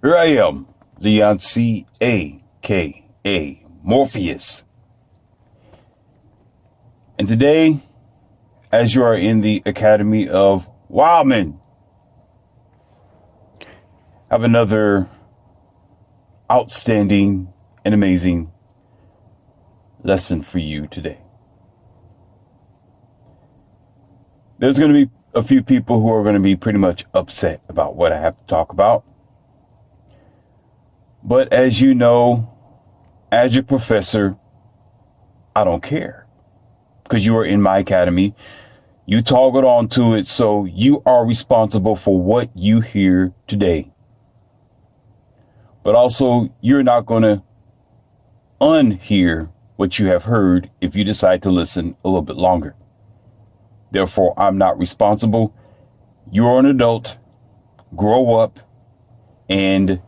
Here I am, Leon C. A.K.A. Morpheus. And today, as you are in the Academy of Wildman, I have another outstanding and amazing lesson for you today. There's going to be a few people who are going to be pretty much upset about what I have to talk about. But as you know, as your professor, I don't care. Because you are in my academy. You toggled onto it, so you are responsible for what you hear today. But also, you're not going to unhear what you have heard if you decide to listen a little bit longer. Therefore, I'm not responsible. You're an adult. Grow up and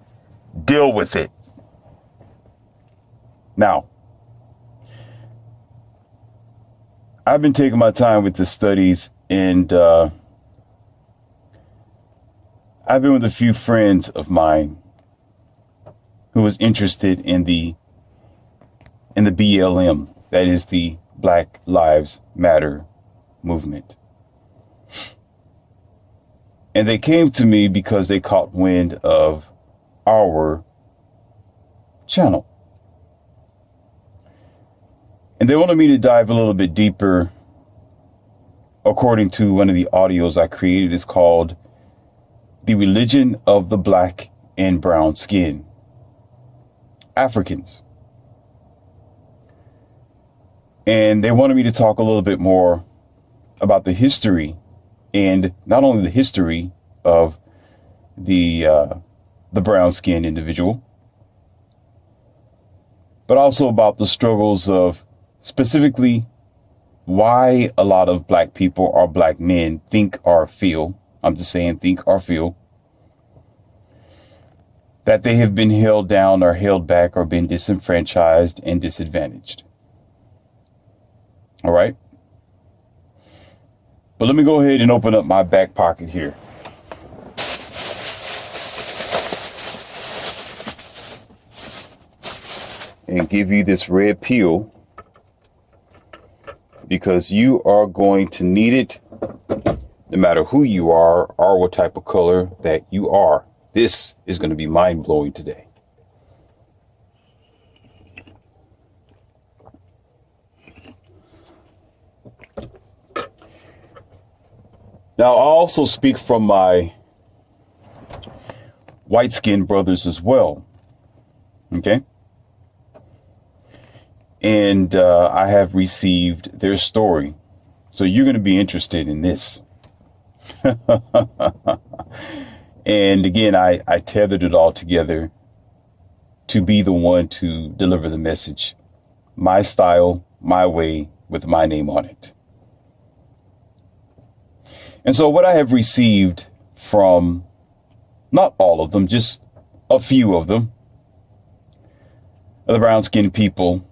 deal with it. Now, I've been taking my time with the studies, and I've been with a few friends of mine who was interested in the BLM, that is the Black Lives Matter movement. And they came to me because they caught wind of our channel. And they wanted me to dive a little bit deeper. According to one of the audios I created, it's called The Religion of the Black and Brown Skin Africans. And they wanted me to talk a little bit more about the history, and not only the history of the brown skinned individual, but also about the struggles of specifically why a lot of black people or black men think or feel, I'm just saying think or feel, that they have been held down or held back or been disenfranchised and disadvantaged. All right. But let me go ahead and open up my back pocket here. And give you this red pill, because you are going to need it no matter who you are or what type of color that you are. This is going to be mind-blowing today. Now, I also speak from my white-skinned brothers as well. Okay? And I have received their story. So you're going to be interested in this. And again, I tethered it all together to be the one to deliver the message. My style, my way, with my name on it. And so what I have received from, not all of them, just a few of them, the brown-skinned people,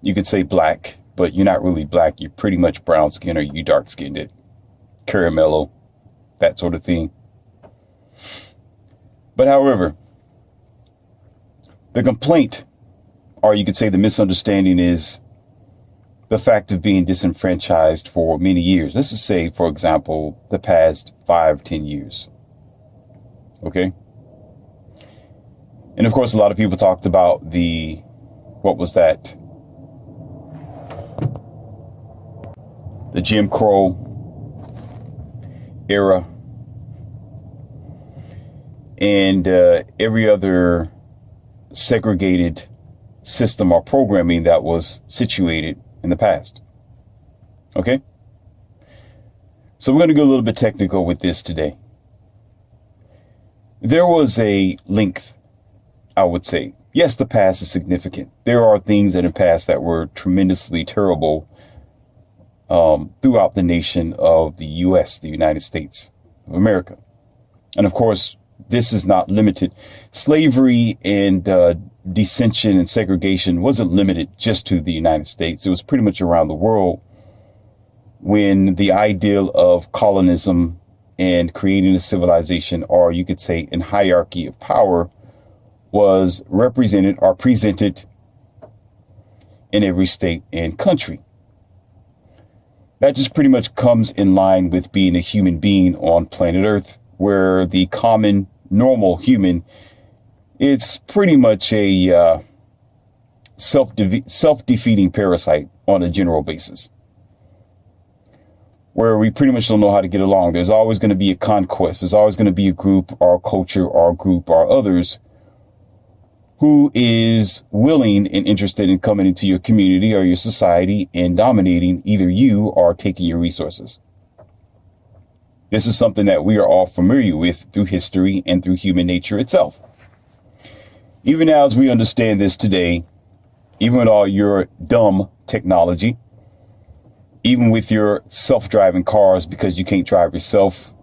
you could say black, but you're not really black. You're pretty much brown skin, or you dark skinned it, caramello, that sort of thing. But however, the complaint, or you could say the misunderstanding, is the fact of being disenfranchised for many years. Let's just say, for example, the past 5-10 years. Okay. And of course, a lot of people talked about what was that? The Jim Crow era and every other segregated system or programming that was situated in the past. Okay? So we're going to go a little bit technical with this today. There was a length, I would say. Yes, the past is significant. There are things in the past that were tremendously terrible throughout the nation of the U.S., the United States of America. And of course, this is not limited. Slavery and dissension and segregation wasn't limited just to the United States. It was pretty much around the world, when the ideal of colonism and creating a civilization, or you could say in hierarchy of power, was represented or presented in every state and country. That just pretty much comes in line with being a human being on planet Earth, where the common, normal human, it's pretty much a self-defeating parasite on a general basis, where we pretty much don't know how to get along. There's always going to be a conquest. There's always going to be a group or a culture or a group or others who is willing and interested in coming into your community or your society and dominating either you or taking your resources. This is something that we are all familiar with through history and through human nature itself. Even as we understand this today, even with all your dumb technology, even with your self-driving cars because you can't drive yourself,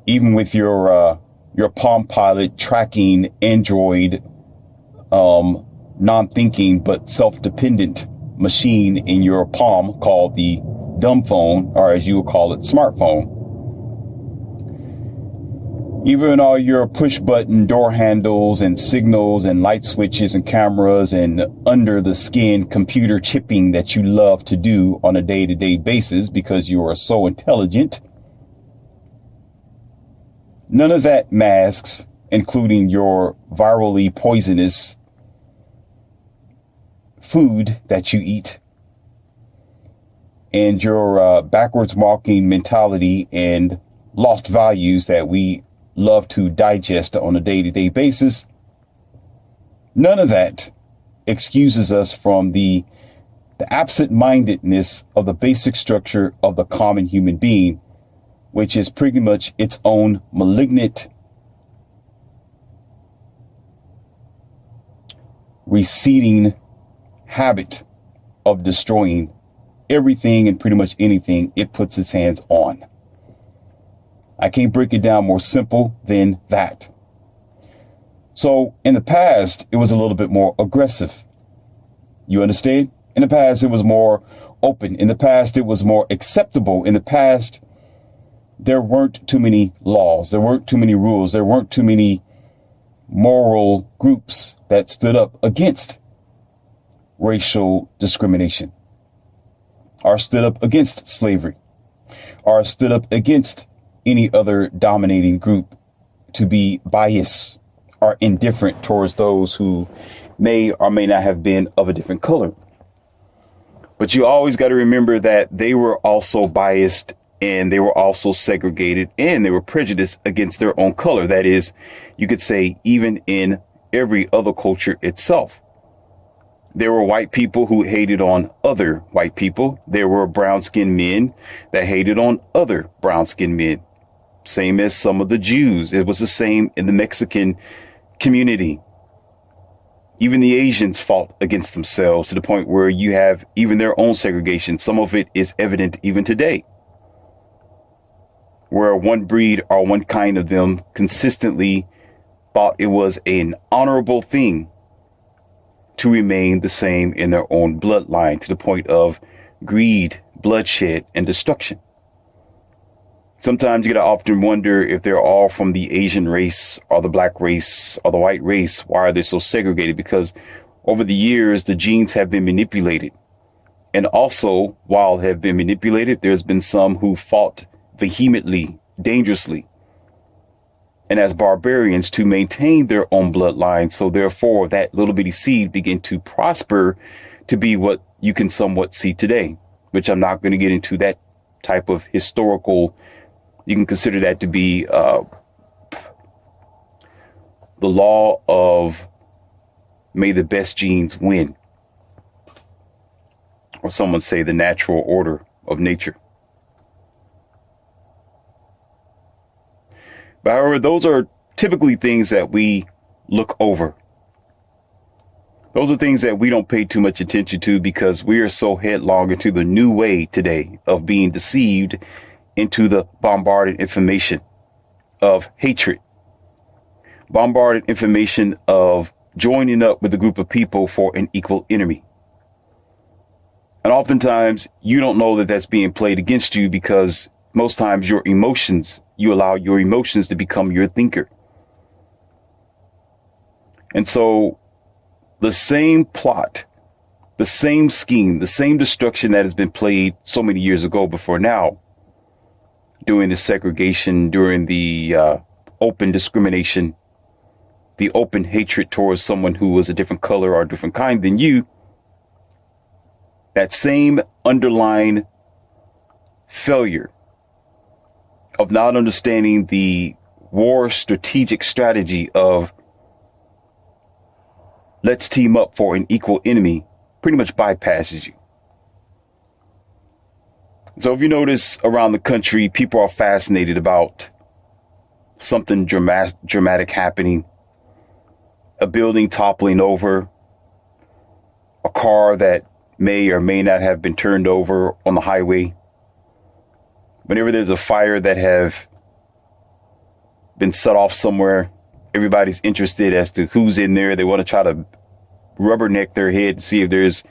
even with your Palm Pilot tracking Android, non-thinking but self-dependent machine in your palm called the dumb phone, or as you would call it, smartphone. Even all your push button door handles and signals and light switches and cameras and under the skin computer chipping that you love to do on a day-to-day basis because you are so intelligent. None of that masks, including your virally poisonous food that you eat and your backwards walking mentality and lost values that we love to digest on a day-to-day basis. None of that excuses us from the absent-mindedness of the basic structure of the common human being, which is pretty much its own malignant, receding habit of destroying everything and pretty much anything it puts its hands on. I can't break it down more simple than that. So in the past, it was a little bit more aggressive. You understand? In the past, it was more open. In the past, it was more acceptable. In the past, there weren't too many laws. There weren't too many rules. There weren't too many moral groups that stood up against racial discrimination, or stood up against slavery, or stood up against any other dominating group to be biased or indifferent towards those who may or may not have been of a different color. But you always got to remember that they were also biased and they were also segregated and they were prejudiced against their own color. That is, you could say even in every other culture itself. There were white people who hated on other white people. There were brown-skinned men that hated on other brown-skinned men. Same as some of the Jews. It was the same in the Mexican community. Even the Asians fought against themselves to the point where you have even their own segregation. Some of it is evident even today, where one breed or one kind of them consistently thought it was an honorable thing to remain the same in their own bloodline, to the point of greed, bloodshed, and destruction. Sometimes you gotta often wonder if they're all from the Asian race or the black race or the white race. Why are they so segregated? Because over the years, the genes have been manipulated. And also, while have been manipulated, there's been some who fought vehemently, dangerously, and as barbarians to maintain their own bloodline. So therefore, that little bitty seed began to prosper to be what you can somewhat see today, which I'm not going to get into that type of historical. You can consider that to be the law of may the best genes win. Or someone say the natural order of nature. But however, those are typically things that we look over. Those are things that we don't pay too much attention to because we are so headlong into the new way today of being deceived into the bombarded information of hatred, bombarded information of joining up with a group of people for an equal enemy. And oftentimes you don't know that that's being played against you because most times your emotions, you allow your emotions to become your thinker. And so the same plot, the same scheme, the same destruction that has been played so many years ago before now, during the segregation, during the open discrimination, the open hatred towards someone who was a different color or a different kind than you, that same underlying failure of not understanding the war strategic strategy of let's team up for an equal enemy pretty much bypasses you. So if you notice around the country, people are fascinated about something dramatic happening, a building toppling over, a car that may or may not have been turned over on the highway. Whenever there's a fire that have been set off somewhere, everybody's interested as to who's in there. They want to try to rubberneck their head to see if there's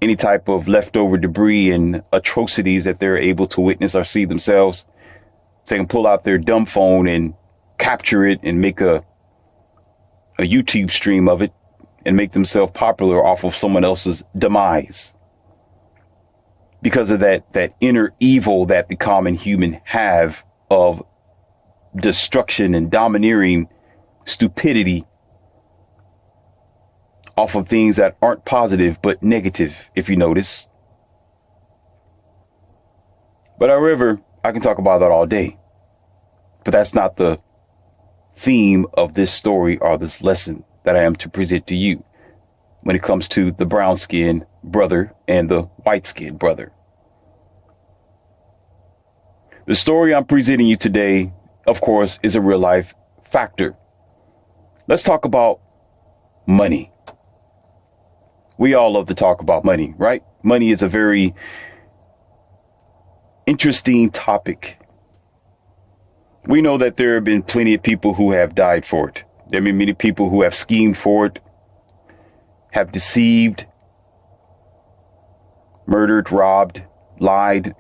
any type of leftover debris and atrocities that they're able to witness or see themselves. So they can pull out their dumb phone and capture it and make a YouTube stream of it and make themselves popular off of someone else's demise. Because of that inner evil that the common human have of destruction and domineering stupidity off of things that aren't positive but negative, if you notice. But however, I can talk about that all day. But that's not the theme of this story or this lesson that I am to present to you when it comes to the brown-skinned brother and the white-skinned brother. The story I'm presenting you today, of course, is a real-life factor. Let's talk about money. We all love to talk about money, right? Money is a very interesting topic. We know that there have been plenty of people who have died for it. There have been many people who have schemed for it, have deceived, murdered, robbed, lied,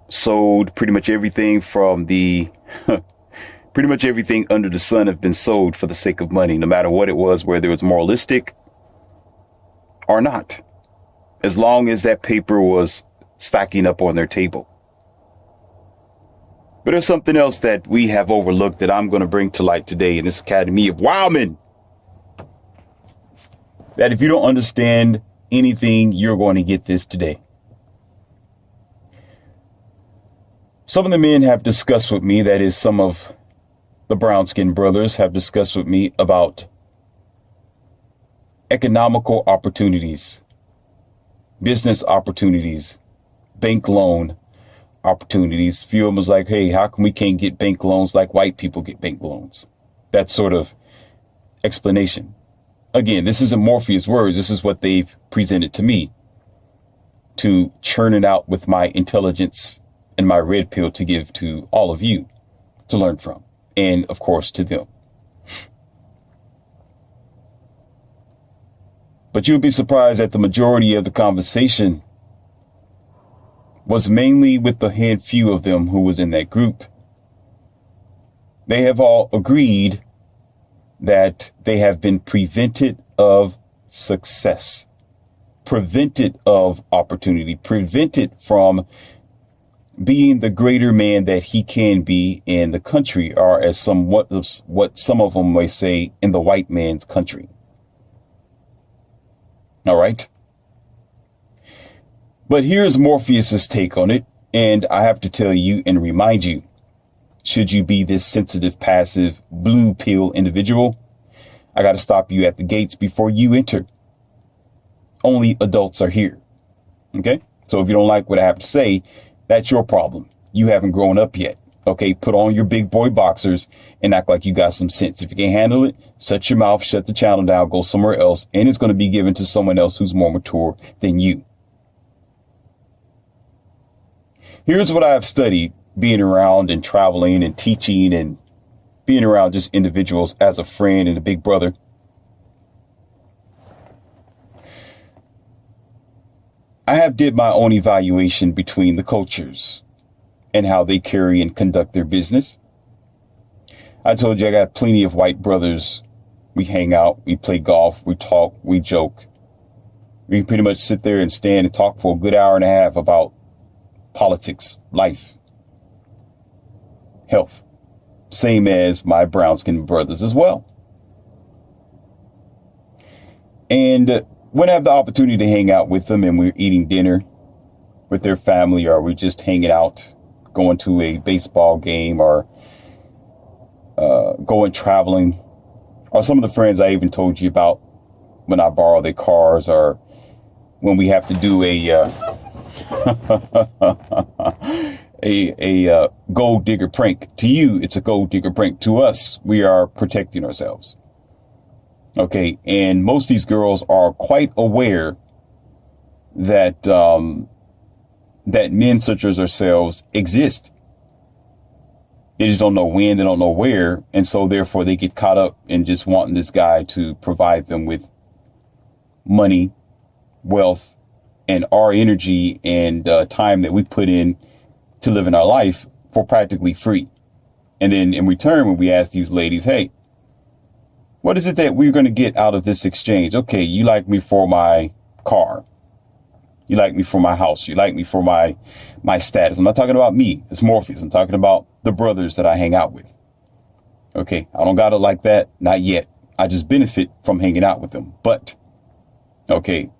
sold. Pretty much everything from pretty much everything under the sun have been sold for the sake of money, no matter what it was, whether it was moralistic or not, as long as that paper was stacking up on their table. But there's something else that we have overlooked that I'm going to bring to light today in this Academy of Wildmen. That if you don't understand anything, you're going to get this today. Some of the men have discussed with me, that is, some of the brown-skinned brothers have discussed with me about economical opportunities, business opportunities, bank loan opportunities. A few of them was like, hey, how come we can't get bank loans like white people get bank loans? That sort of explanation. Again, this isn't Morpheus words. This is what they've presented to me to churn it out with my intelligence and my red pill to give to all of you to learn from. And of course, to them. But you'll be surprised that the majority of the conversation was mainly with the few of them who was in that group. They have all agreed that they have been prevented of success, prevented of opportunity, prevented from being the greater man that he can be in the country, or as somewhat what some of them may say, in the white man's country. All right. But here's Morpheus's take on it. And I have to tell you and remind you, should you be this sensitive, passive, blue pill individual, I got to stop you at the gates before you enter. Only adults are here. OK, so if you don't like what I have to say, that's your problem. You haven't grown up yet. OK, put on your big boy boxers and act like you got some sense. If you can't handle it, shut your mouth, shut the channel down, go somewhere else. And it's going to be given to someone else who's more mature than you. Here's what I have studied being around and traveling and teaching and being around just individuals as a friend and a big brother. I have did my own evaluation between the cultures and how they carry and conduct their business. I told you I got plenty of white brothers We hang out, we play golf, we talk, we joke. We can pretty much sit there and stand and talk for a good hour and a half about politics, life, health. Same as my brown-skinned brothers as well. And when I have the opportunity to hang out with them and we're eating dinner with their family, or we're just hanging out, going to a baseball game, or going traveling, or some of the friends I even told you about when I borrow their cars, or when we have to do a gold digger prank. To you, it's a gold digger prank. To us, we are protecting ourselves. Okay, and most of these girls are quite aware that that men such as ourselves exist. They just don't know when, they don't know where, and so therefore they get caught up in just wanting this guy to provide them with money, wealth, and our energy and time that we put in to live in our life for practically free. And then in return, when we ask these ladies, hey, what is it that we're going to get out of this exchange? Okay, you like me for my car. You like me for my house. You like me for my status. I'm not talking about me. It's Morpheus. I'm talking about the brothers that I hang out with. Okay, I don't got it like that. Not yet. I just benefit from hanging out with them. But, okay,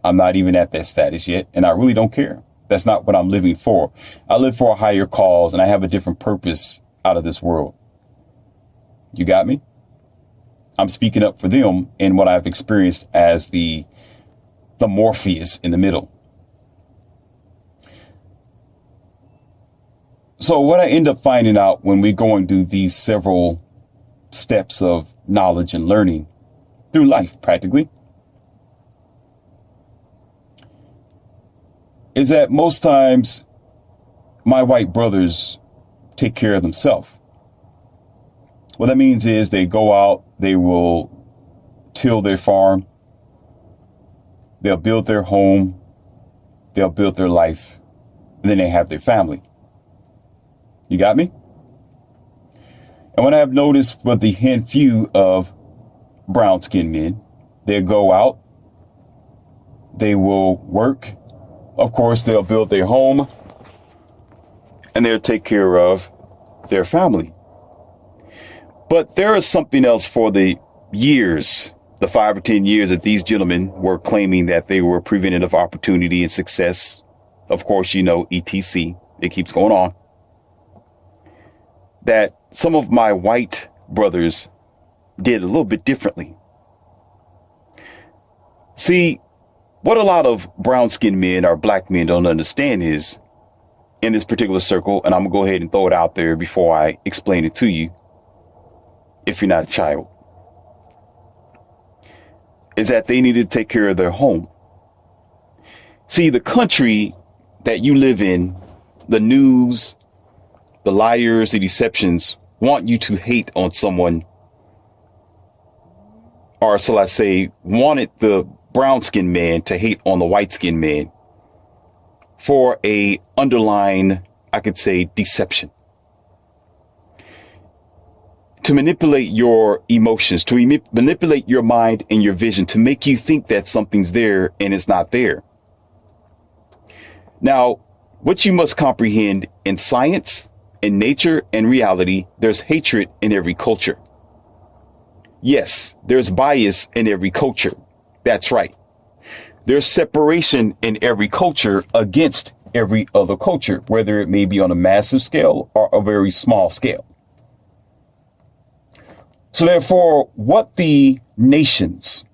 I'm not even at that status yet. And I really don't care. That's not what I'm living for. I live for a higher cause, and I have a different purpose out of this world. You got me? I'm speaking up for them in what I've experienced as the Morpheus in the middle. So what I end up finding out when we're going through these several steps of knowledge and learning through life, practically, is that most times my white brothers take care of themselves. What that means is they go out, they will till their farm, they'll build their home, they'll build their life, and then they have their family. You got me? And what I have noticed for the few of brown-skinned men, they go out, they will work, of course, they'll build their home, and they'll take care of their family. But there is something else for the years, the 5 or 10 years that these gentlemen were claiming that they were preventative opportunity and success. Of course, you know, ETC, it keeps going on. That some of my white brothers did a little bit differently. See, what a lot of brown-skinned men or black men don't understand is, in this particular circle, and I'm going to go ahead and throw it out there before I explain it to you, if you're not a child, is that they need to take care of their home. See, the country that you live in, the news, the liars, the deceptions want you to hate on someone, or shall I say, wanted the brown-skinned man to hate on the white-skinned man for a underlying, I could say, deception. To manipulate your emotions, to manipulate your mind and your vision, to make you think that something's there and it's not there. Now, what you must comprehend in science, in nature, and reality, there's hatred in every culture. Yes, there's bias in every culture. That's right. There's separation in every culture against every other culture, whether it may be on a massive scale or a very small scale. So therefore, what the nations,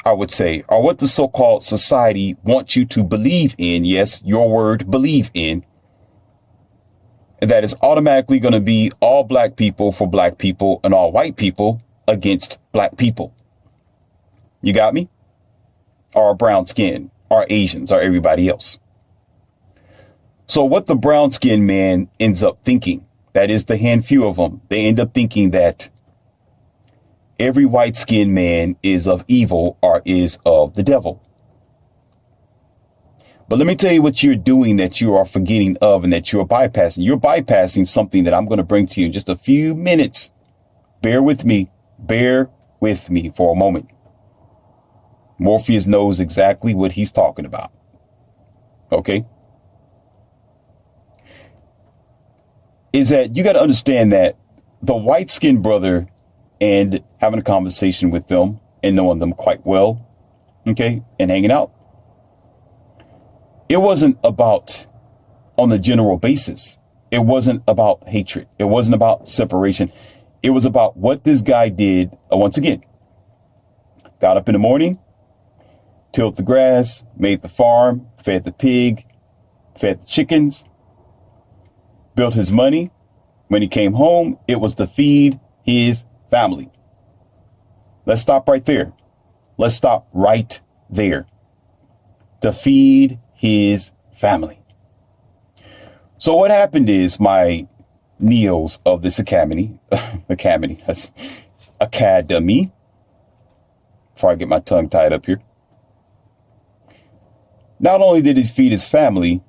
I would say, or what the so-called society wants you to believe in, yes, your word, believe in, that is automatically going to be all black people for black people and all white people against black people. You got me? Or brown skin, or Asians, or everybody else. So what the brown skinned man ends up thinking, that is the few of them, they end up thinking that every white skinned man is of evil or is of the devil. But let me tell you what you're doing that you are forgetting of and that you're bypassing. You're bypassing something that I'm going to bring to you in just a few minutes. Bear with me. Bear with me for a moment. Morpheus knows exactly what he's talking about. Okay? Is that you got to understand that the white-skinned brother, and having a conversation with them and knowing them quite well, okay, and hanging out, it wasn't about, on the general basis, it wasn't about hatred. It wasn't about separation. It was about what this guy did. Once again, got up in the morning, tilled the grass, made the farm, fed the pig, fed the chickens, built his money. When he came home, it was to feed his family. Let's stop right there. Let's stop right there. To feed his family. So what happened is, my neos of this academy, before I get my tongue tied up here. Not only did he feed his family,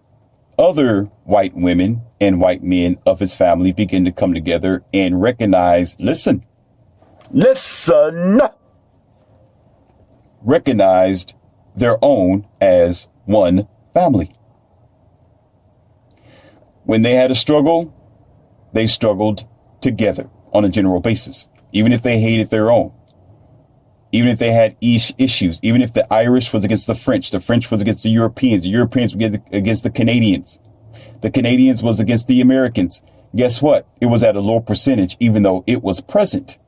other white women and white men of his family began to come together and recognize, recognized their own as one family. When they had a struggle, they struggled together on a general basis, even if they hated their own. Even if they had issues, even if the Irish was against the French was against the Europeans were against the Canadians was against the Americans. Guess what? It was at a low percentage, even though it was present.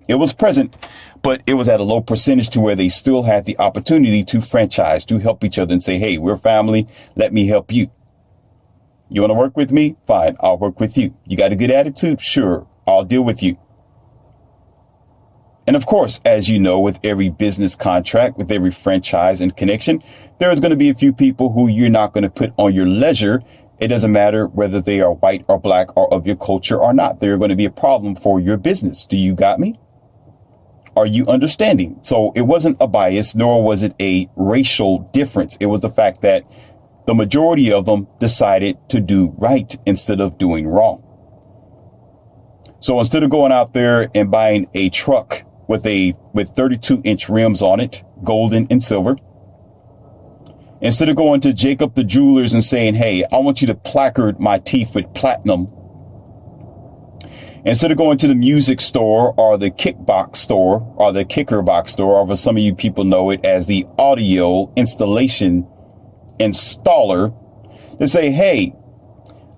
It was present, but it was at a low percentage to where they still had the opportunity to franchise, to help each other and say, hey, we're family. Let me help you. You want to work with me? Fine, I'll work with you. You got a good attitude? Sure, I'll deal with you. And of course, as you know, with every business contract, with every franchise and connection, there is going to be a few people who you're not going to put on your ledger. It doesn't matter whether they are white or black or of your culture or not. They're going to be a problem for your business. Do you got me? Are you understanding? So it wasn't a bias, nor was it a racial difference. It was the fact that the majority of them decided to do right instead of doing wrong. So instead of going out there and buying a truck with 32-inch rims on it, golden and silver, instead of going to Jacob the jewelers and saying, hey, I want you to placard my teeth with platinum, instead of going to the music store or the kickbox store or the kicker box store, or for some of you people know it as the audio installation installer, to say, hey,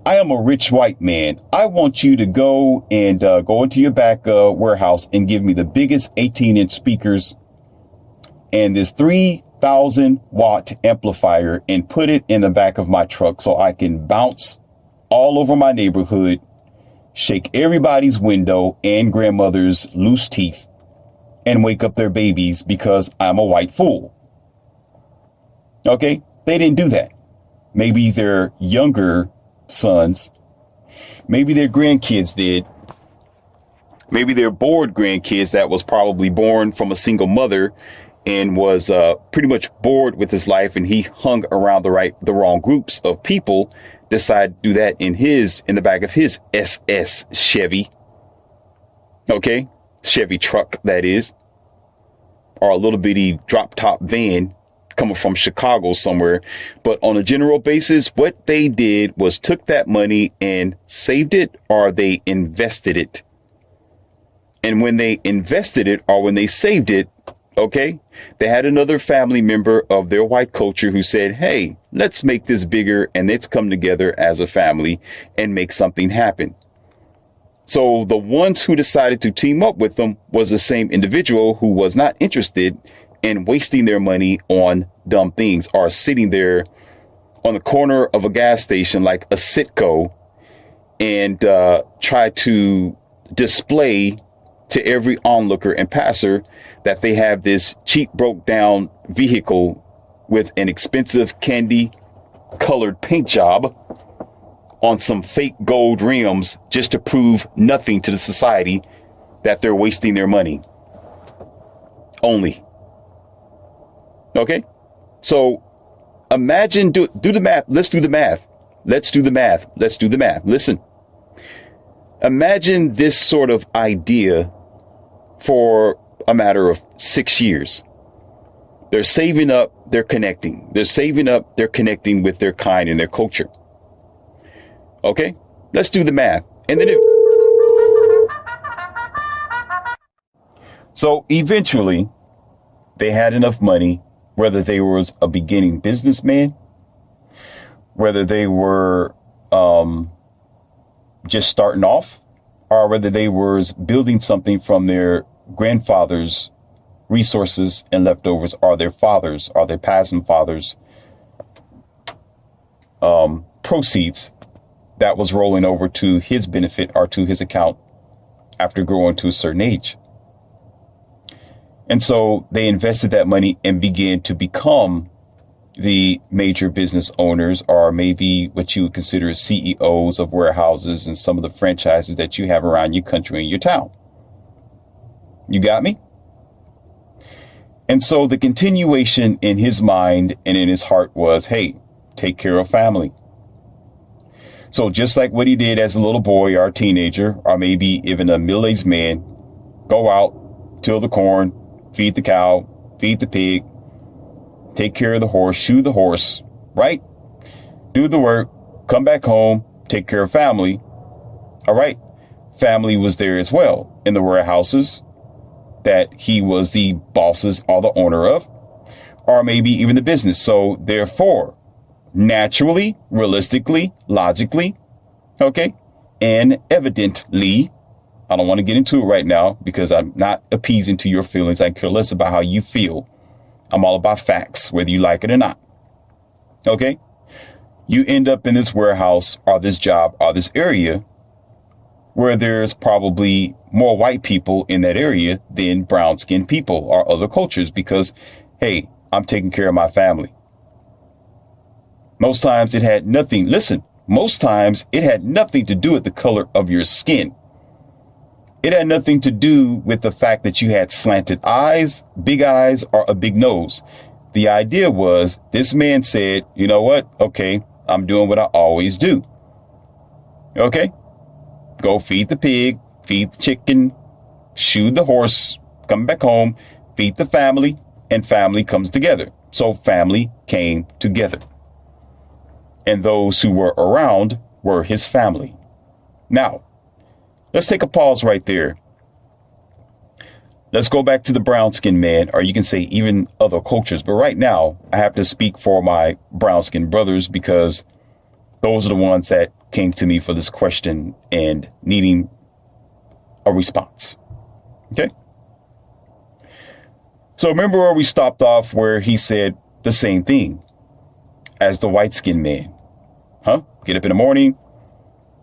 I am a rich white man. I want you to go and go into your back warehouse and give me the biggest 18-inch speakers and this 3,000 watt amplifier and put it in the back of my truck so I can bounce all over my neighborhood, shake everybody's window and grandmother's loose teeth, and wake up their babies because I'm a white fool. Okay, they didn't do that. Maybe their younger sons, maybe their grandkids did. Maybe their bored grandkids that was probably born from a single mother and was pretty much bored with his life, and he hung around the wrong groups of people, decided to do that in the back of his SS Chevy. Okay, Chevy truck, that is, or a little bitty drop top van coming from Chicago somewhere. But on a general basis, what they did was took that money and saved it, or they invested it. And when they invested it, or when they saved it, okay, they had another family member of their white culture who said, hey, let's make this bigger and let's come together as a family and make something happen. So the ones who decided to team up with them was the same individual who was not interested in wasting their money on dumb things, or sitting there on the corner of a gas station like a Citgo and try to display to every onlooker and passer that they have this cheap, broke down vehicle with an expensive candy colored paint job on some fake gold rims, just to prove nothing to the society, that they're wasting their money only. Okay, so imagine, do the math. Let's do the math. Listen, imagine this sort of idea for a matter of 6 years. They're saving up, they're connecting. They're saving up, they're connecting with their kind and their culture. Okay, let's do the math. And then so eventually they had enough money, whether they was a beginning businessman, whether they were just starting off, or whether they was building something from their grandfather's resources and leftovers, or their fathers, or their past and fathers proceeds that was rolling over to his benefit or to his account after growing to a certain age. And so they invested that money and began to become the major business owners, or maybe what you would consider CEOs of warehouses and some of the franchises that you have around your country and your town. You got me? And so the continuation in his mind and in his heart was, hey, take care of family. So just like what he did as a little boy or a teenager, or maybe even a middle-aged man, go out, till the corn, feed the cow, feed the pig, take care of the horse, shoe the horse, right? Do the work, come back home, take care of family. All right. Family was there as well in the warehouses that he was the bosses or the owner of, or maybe even the business. So therefore, naturally, realistically, logically, okay, and evidently, I don't want to get into it right now because I'm not appeasing to your feelings. I care less about how you feel. I'm all about facts, whether you like it or not. Okay, you end up in this warehouse or this job or this area where there's probably more white people in that area than brown skinned people or other cultures because, hey, I'm taking care of my family. Most times it had nothing. Listen, most times it had nothing to do with the color of your skin. It had nothing to do with the fact that you had slanted eyes, or a big nose. The idea was this man said, you know what? Okay, I'm doing what I always do. Okay, go feed the pig, feed the chicken, shoe the horse, come back home, feed the family, and family comes together. So family came together. And those who were around were his family. Now, let's take a pause right there. Let's go back to the brown-skinned man, or you can say even other cultures. But right now, I have to speak for my brown-skinned brothers because those are the ones that came to me for this question and needing a response. Okay? So remember where we stopped off, where he said the same thing as the white-skinned man. Huh? Get up in the morning,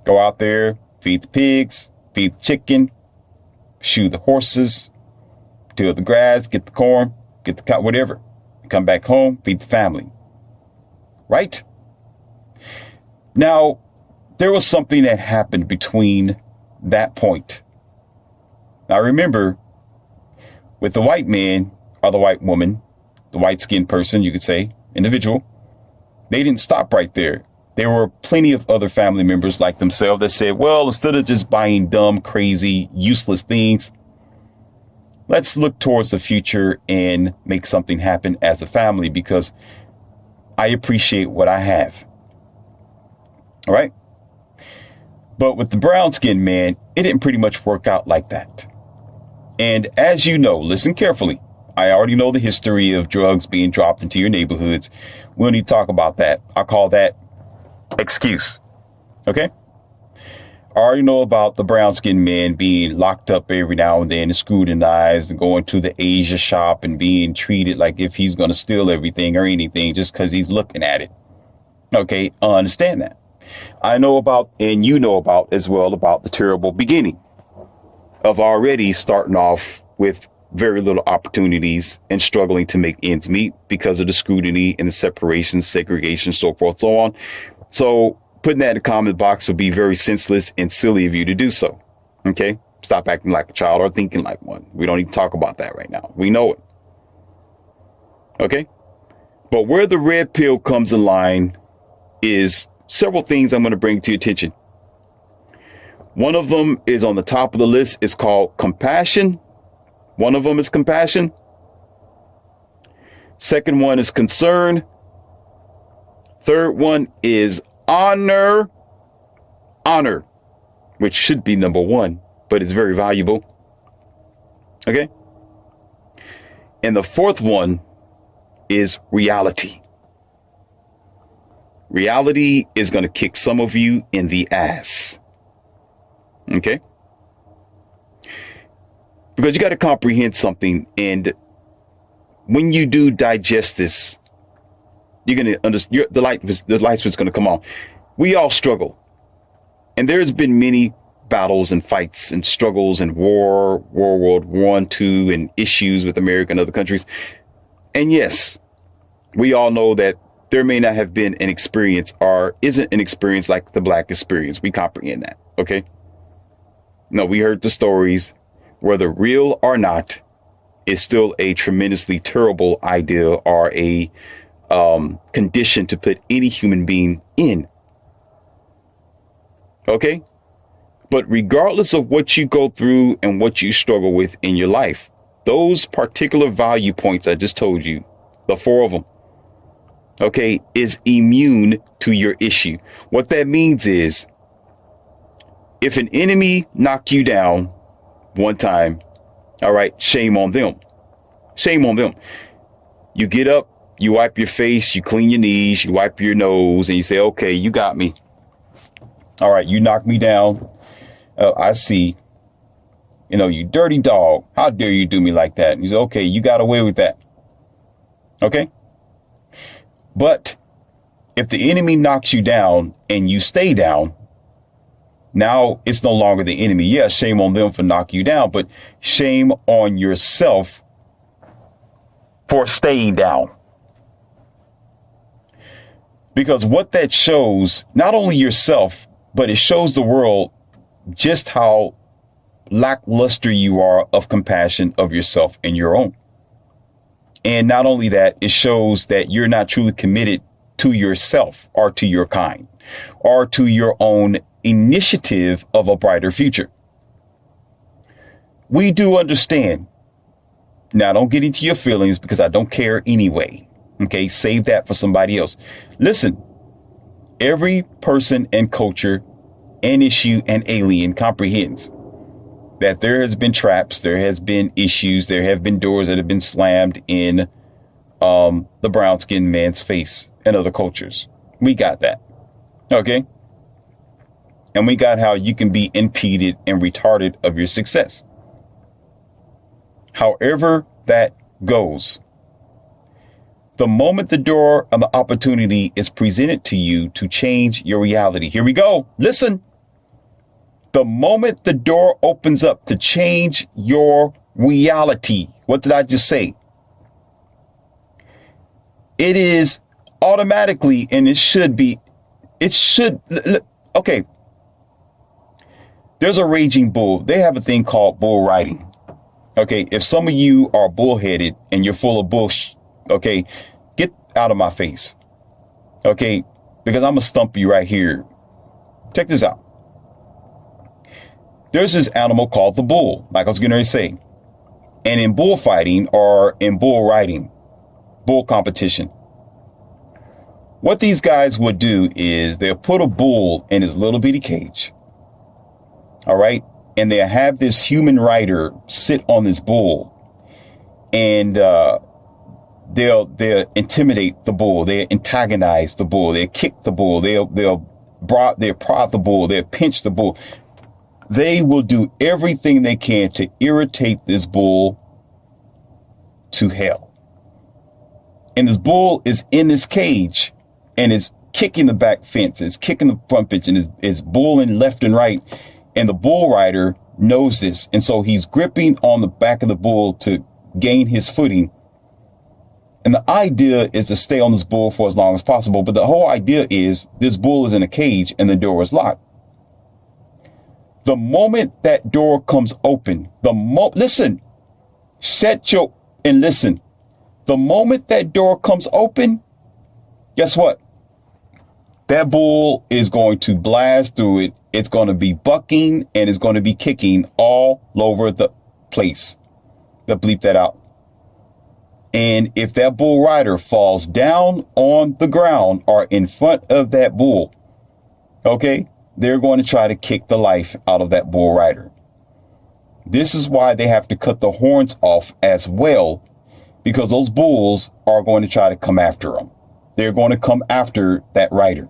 go out there, feed the pigs, feed the chicken, shoe the horses, till the grass, get the corn, get the cow, whatever. Come back home, feed the family. Right? Now, there was something that happened between that point. Now remember, with the white man or the white woman, the white-skinned person, you could say, individual, they didn't stop right there. There were plenty of other family members like themselves that said, well, instead of just buying dumb, crazy, useless things, let's look towards the future and make something happen as a family because I appreciate what I have. All right. But with the brown-skinned man, it didn't pretty much work out like that. And as you know, listen carefully. I already know the history of drugs being dropped into your neighborhoods. We don't need to talk about that. I call that excuse. Okay? I already know about the brown-skinned man being locked up every now and then and scrutinized and going to the Asia shop and being treated like if he's going to steal everything or anything just because he's looking at it. Okay, I understand that. I know about, and you know about as well, about the terrible beginning of already starting off with very little opportunities and struggling to make ends meet because of the scrutiny and the separation, segregation, so forth, so on. So putting that in the comment box would be very senseless and silly of you to do so. Okay? Stop acting like a child or thinking like one. We don't need to talk about that right now. We know it. Okay? But where the red pill comes in line is several things I'm going to bring to your attention. One of them is on the top of the list. It's called compassion One of them is compassion. Second one is concern. Third one is honor. Honor, which should be number one, but it's very valuable. Okay. And the fourth one is reality. Reality is going to kick some of you in the ass. Okay. Because you got to comprehend something. And when you do digest this, you're going to understand the light is going to come on. We all struggle. And there's been many battles and fights and struggles and World War I, II, and issues with America and other countries. And yes, we all know that there may not have been an experience or isn't an experience like the Black experience. We comprehend that. Okay. No, we heard the stories, whether real or not, is still a tremendously terrible idea or a condition to put any human being in. Okay. But regardless of what you go through and what you struggle with in your life, those particular value points I just told you, the four of them, okay, is immune to your issue. What that means is, if an enemy knocked you down one time, all right, shame on them. Shame on them. You get up, you wipe your face, you clean your knees, you wipe your nose, and you say, okay, you got me. All right, you knocked me down. I see. You dirty dog. How dare you do me like that? And you say, okay, you got away with that. Okay. But if the enemy knocks you down and you stay down, now it's no longer the enemy. Yes, shame on them for knocking you down, but shame on yourself for staying down. Because what that shows, not only yourself, but it shows the world just how lackluster you are of compassion of yourself and your own. And not only that, it shows that you're not truly committed to yourself or to your kind or to your own initiative of a brighter future. We do understand. Now, don't get into your feelings because I don't care anyway. Okay, save that for somebody else. Listen, every person and culture and issue and alien comprehends that there has been traps, there has been issues, there have been doors that have been slammed in the brown-skinned man's face and other cultures. We got that. Okay. And we got how you can be impeded and retarded of your success. However that goes, the moment the door of the opportunity is presented to you to change your reality. Here we go. Listen. The moment the door opens up to change your reality, what did I just say? It is automatically, and okay. There's a raging bull. They have a thing called bull riding. Okay. If some of you are bullheaded and you're full of bullshit, okay, get out of my face. Okay. Because I'm going to stump you right here. Check this out. There's this animal called the bull, like I was going to say. And in bullfighting or in bull riding, bull competition, what these guys would do is they'll put a bull in his little bitty cage. All right. And they'll have this human rider sit on this bull. And they'll intimidate the bull. They'll antagonize the bull. They'll kick the bull. They'll prod the bull. They'll pinch the bull. They will do everything they can to irritate this bull to hell. And this bull is in this cage and is kicking the back fence, is kicking the front fence, and is bulling left and right. And the bull rider knows this. And so he's gripping on the back of the bull to gain his footing. And the idea is to stay on this bull for as long as possible. But the whole idea is this bull is in a cage and the door is locked. The moment that door comes open, listen, listen. The moment that door comes open, guess what? That bull is going to blast through it. It's going to be bucking and it's going to be kicking all over the place. They'll bleep that out. And if that bull rider falls down on the ground or in front of that bull, okay, they're going to try to kick the life out of that bull rider. This is why they have to cut the horns off as well, because those bulls are going to try to come after them. They're going to come after that rider.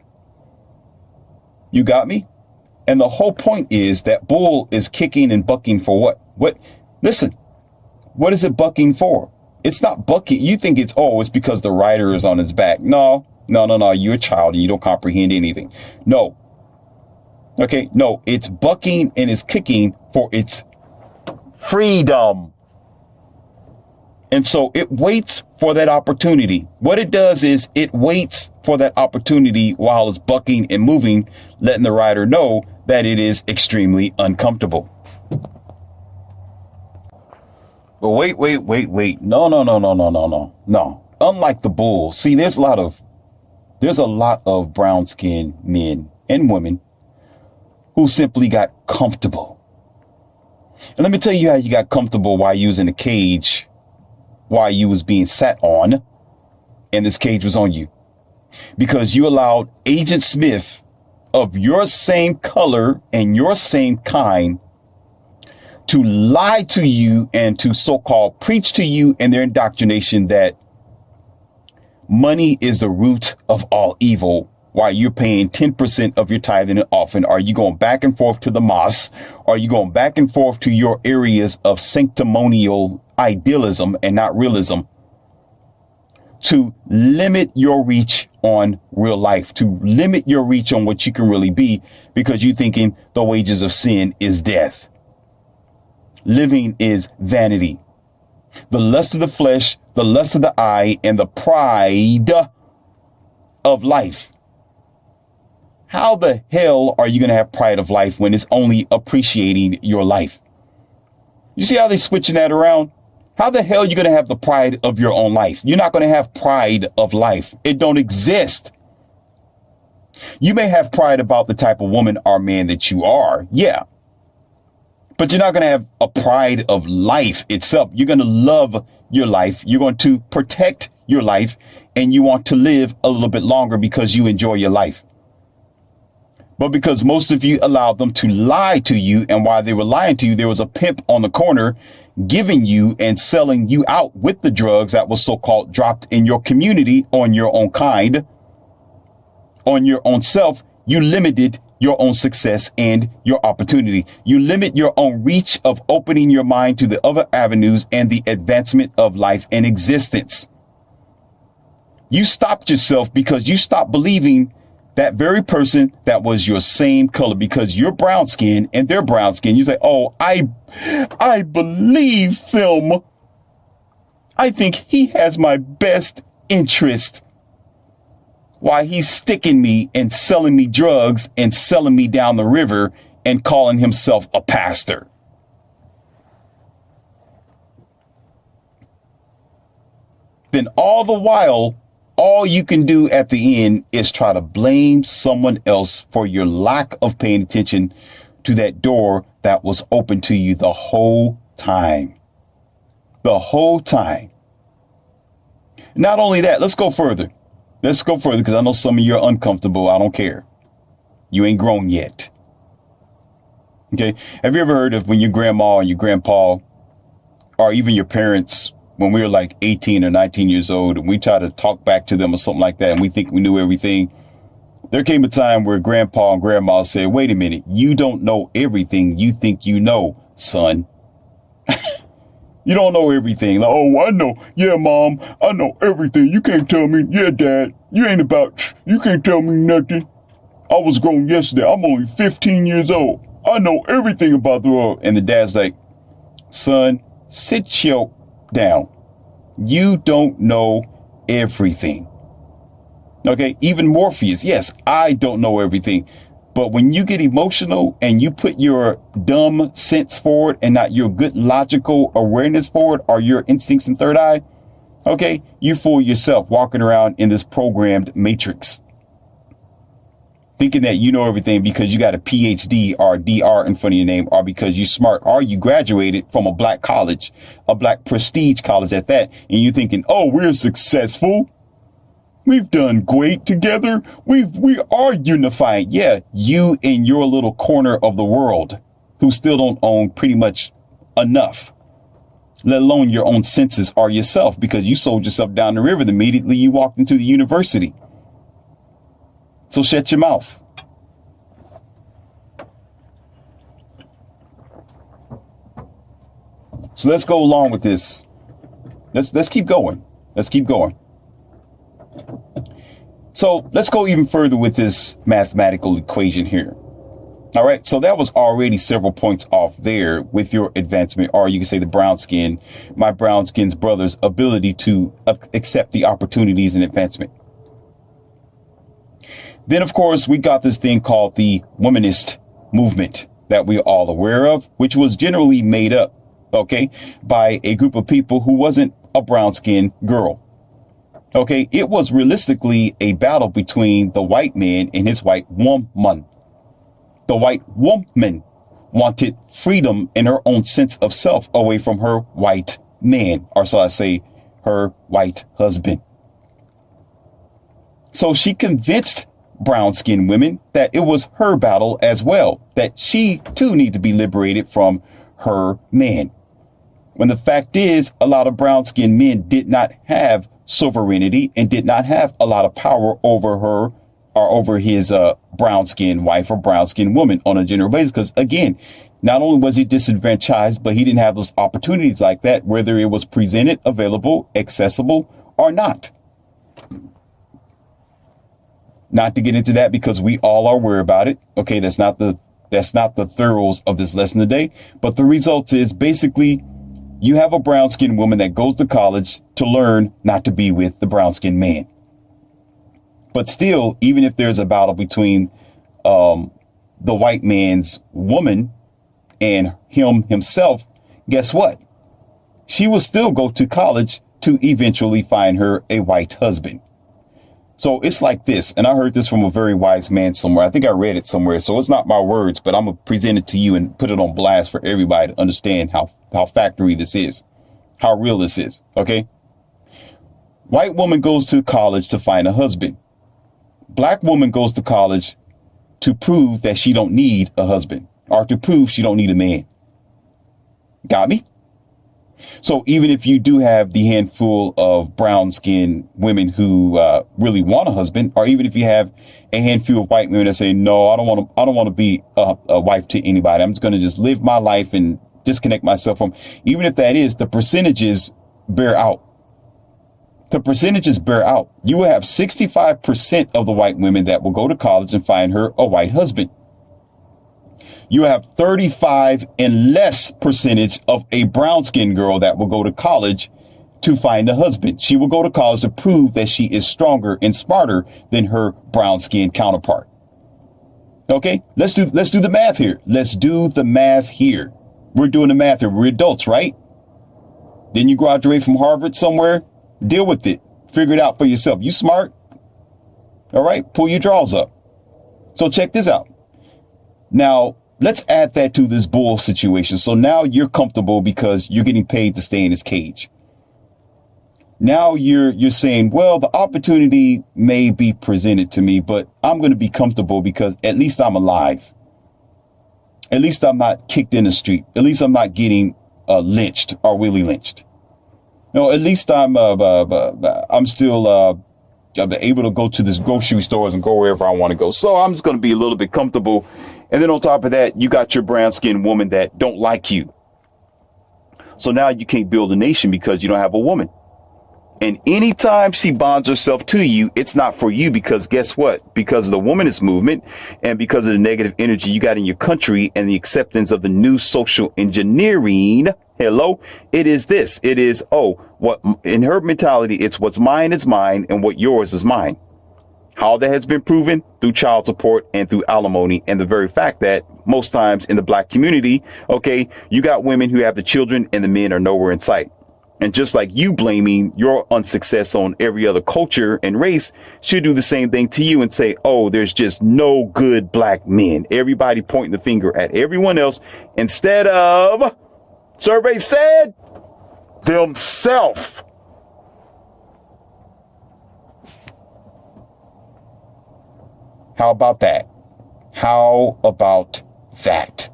You got me? And the whole point is that bull is kicking and bucking for what? What? Listen, what is it bucking for? It's not bucking. You think it's because the rider is on his back. No. You're a child and you don't comprehend anything. No. Okay. No, it's bucking and it's kicking for its freedom. And so it waits for that opportunity. What it does is it waits for that opportunity while it's bucking and moving, letting the rider know that it is extremely uncomfortable. But wait. No. Unlike the bull, see, there's a lot of brown-skinned men and women who simply got comfortable. And let me tell you how you got comfortable while you was in a cage, while you was being sat on, and this cage was on you. Because you allowed Agent Smith of your same color and your same kind to lie to you and to so-called preach to you in their indoctrination that money is the root of all evil, while you're paying 10% of your tithing and offering. Are you going back and forth to the mosque? Are you going back and forth to your areas of sanctimonial idealism and not realism to limit your reach on real life, to limit your reach on what you can really be, because you're thinking the wages of sin is death. Living is vanity. The lust of the flesh, the lust of the eye, and the pride of life. How the hell are you going to have pride of life when it's only appreciating your life? You see how they're switching that around? How the hell are you going to have the pride of your own life? You're not going to have pride of life. It don't exist. You may have pride about the type of woman or man that you are. Yeah. But you're not going to have a pride of life itself. You're going to love your life. You're going to protect your life, and you want to live a little bit longer because you enjoy your life. But because most of you allowed them to lie to you, and while they were lying to you, there was a pimp on the corner giving you and selling you out with the drugs that was so-called dropped in your community on your own kind, on your own self. You limited your own success and your opportunity. You limit your own reach of opening your mind to the other avenues and the advancement of life and existence. You stopped yourself because you stopped believing that very person that was your same color, because you're brown skin and they're brown skin. You say, oh, I believe him. I think he has my best interest. Why he's sticking me and selling me drugs and selling me down the river and calling himself a pastor. Then all the while, all you can do at the end is try to blame someone else for your lack of paying attention to that door that was open to you the whole time. The whole time. Not only that, let's go further. Let's go further, because I know some of you are uncomfortable. I don't care. You ain't grown yet. Okay. Have you ever heard of when your grandma and your grandpa, or even your parents, when we were like 18 or 19 years old, and we try to talk back to them or something like that, and we think we knew everything? There came a time where grandpa and grandma said, wait a minute, you don't know everything you think you know, son. You don't know everything. Like, oh, I know. Yeah, mom, I know everything. You can't tell me. Yeah, dad, you can't tell me nothing. I was grown yesterday. I'm only 15 years old. I know everything about the world. And the dad's like, son, sit your down. You don't know everything. Okay, even Morpheus. Yes, I don't know everything. But when you get emotional and you put your dumb sense forward and not your good logical awareness forward, or your instincts and third eye, okay, you fool yourself walking around in this programmed matrix. thinking that you know everything because you got a PhD or a DR in front of your name, or because you're smart, or you graduated from a black college, a black prestige college at that, and you thinking, oh, we're successful. We've done great together. We are unified. Yeah, you in your little corner of the world who still don't own pretty much enough, let alone your own senses or yourself, because you sold yourself down the river the immediately you walked into the university. So shut your mouth. So let's go along with this. Let's keep going. Let's keep going. So let's go even further with this mathematical equation here. All right. So that was already several points off there with your advancement, or you can say my brown skin's brother's ability to accept the opportunities and advancement. Then, of course, we got this thing called the womanist movement that we're all aware of, which was generally made up, OK, by a group of people who wasn't a brown skinned girl. OK, it was realistically a battle between the white man and his white woman. The white woman wanted freedom in her own sense of self away from her white man, or so I say, her white husband. So she convinced brown skinned women that it was her battle as well, that she too need to be liberated from her man. When the fact is, a lot of brown skinned men did not have sovereignty and did not have a lot of power over her or over his brown skinned wife or brown skinned woman on a general basis. Because again, not only was he disadvantaged, but he didn't have those opportunities like that, whether it was presented, available, accessible or not. Not to get into that because we all are aware about it. OK, that's not the thorough of this lesson today. But the result is basically you have a brown skinned woman that goes to college to learn not to be with the brown skinned man. But still, even if there's a battle between the white man's woman and himself, guess what? She will still go to college to eventually find her a white husband. So it's like this, and I heard this from a very wise man somewhere. I think I read it somewhere, so it's not my words, but I'm going to present it to you and put it on blast for everybody to understand how factory this is, how real this is, okay? White woman goes to college to find a husband. Black woman goes to college to prove that she don't need a husband, or to prove she don't need a man. Got me? So even if you do have the handful of brown skinned women who really want a husband, or even if you have a handful of white women that say, no, I don't want to be a wife to anybody. I'm just going to just live my life and disconnect myself from, even if that is, the percentages bear out. The percentages bear out. You will have 65% of the white women that will go to college and find her a white husband. You have 35 and less percentage of a brown skinned girl that will go to college to find a husband. She will go to college to prove that she is stronger and smarter than her brown skinned counterpart. OK, let's do the math here. Let's do the math here. We're doing the math here. We're adults, right? Then you graduate from Harvard somewhere. Deal with it. Figure it out for yourself. You smart. All right. Pull your drawers up. So check this out. Now, let's add that to this bull situation. So now you're comfortable because you're getting paid to stay in this cage. Now you're saying, well, the opportunity may be presented to me, but I'm going to be comfortable because at least I'm alive. At least I'm not kicked in the street. At least I'm not getting lynched or Willie lynched. No, at least I'm still able to go to this grocery stores and go wherever I want to go. So I'm just going to be a little bit comfortable. And then on top of that, you got your brown skinned woman that don't like you. So now you can't build a nation because you don't have a woman. And anytime she bonds herself to you, it's not for you because guess what? Because of the womanist movement and because of the negative energy you got in your country and the acceptance of the new social engineering. Hello, it is this. It is, what in her mentality, it's what's mine is mine and what yours is mine. How that has been proven through child support and through alimony, and the very fact that most times in the black community, okay, you got women who have the children and the men are nowhere in sight. And just like you blaming your unsuccess on every other culture and race, should do the same thing to you and say, oh, there's just no good black men. Everybody pointing the finger at everyone else instead of, survey said, themselves. How about that? How about that?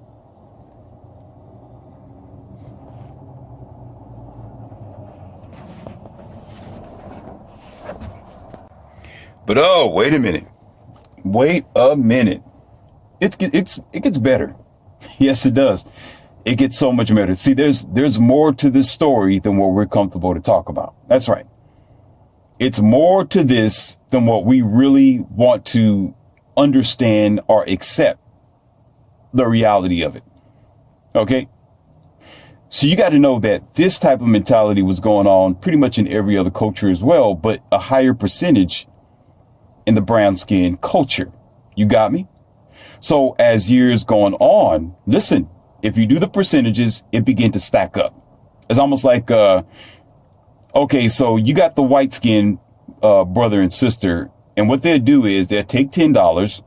But oh, wait a minute. Wait a minute. It gets better. Yes, it does. It gets so much better. See, there's more to this story than what we're comfortable to talk about. That's right. It's more to this than what we really want to understand or accept the reality of it. Okay? So you got to know that this type of mentality was going on pretty much in every other culture as well, but a higher percentage in the brown skin culture. You got me? So as years going on, listen, if you do the percentages, it begin to stack up. It's almost like, okay, so you got the white skin brother and sister, and what they'll do is they'll take $10,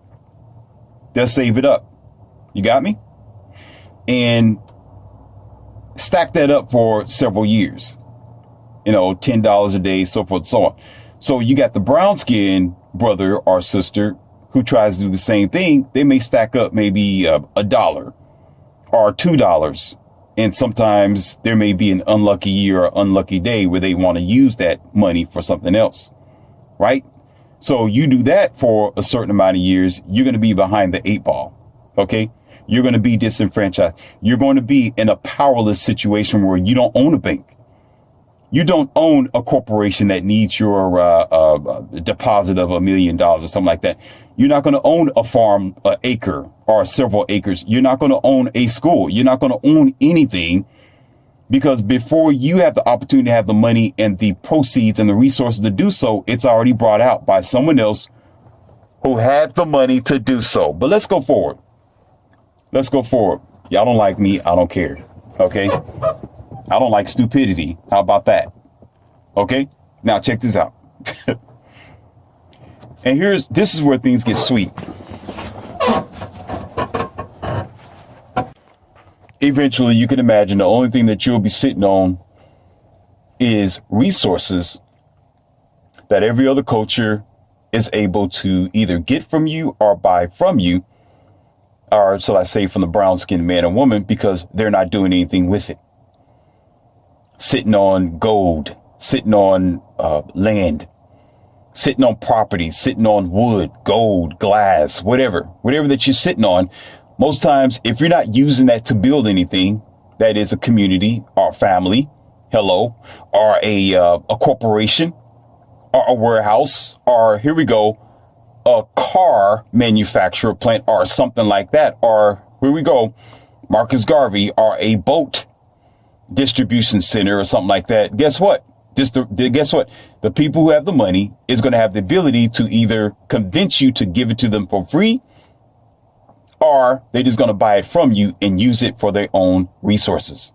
they'll save it up. You got me? And stack that up for several years. You know, $10 a day, so forth and so on. So you got the brown skin brother or sister who tries to do the same thing. They may stack up maybe $1 or $2. And sometimes there may be an unlucky year or unlucky day where they want to use that money for something else. Right? So you do that for a certain amount of years, you're going to be behind the 8 ball. Okay? You're going to be disenfranchised. You're going to be in a powerless situation where you don't own a bank. You don't own a corporation that needs your deposit of $1 million or something like that. You're not going to own a farm, an acre or several acres. You're not going to own a school. You're not going to own anything, because before you have the opportunity to have the money and the proceeds and the resources to do so, it's already brought out by someone else who had the money to do so. But let's go forward. Let's go forward. Y'all don't like me. I don't care. Okay. I don't like stupidity. How about that? Okay. Now check this out. And this is where things get sweet. Eventually, you can imagine the only thing that you'll be sitting on is resources that every other culture is able to either get from you or buy from you, or shall I say from the brown skinned man or woman, because they're not doing anything with it. Sitting on gold, sitting on land, sitting on property, sitting on wood, gold, glass, whatever that you're sitting on. Most times, if you're not using that to build anything, that is a community or family, or a corporation or a warehouse, or here we go, a car manufacturer plant or something like that, or here we go, Marcus Garvey, or a boat distribution center or something like that. Guess what? Guess what? The people who have the money is going to have the ability to either convince you to give it to them for free, or they're just going to buy it from you and use it for their own resources.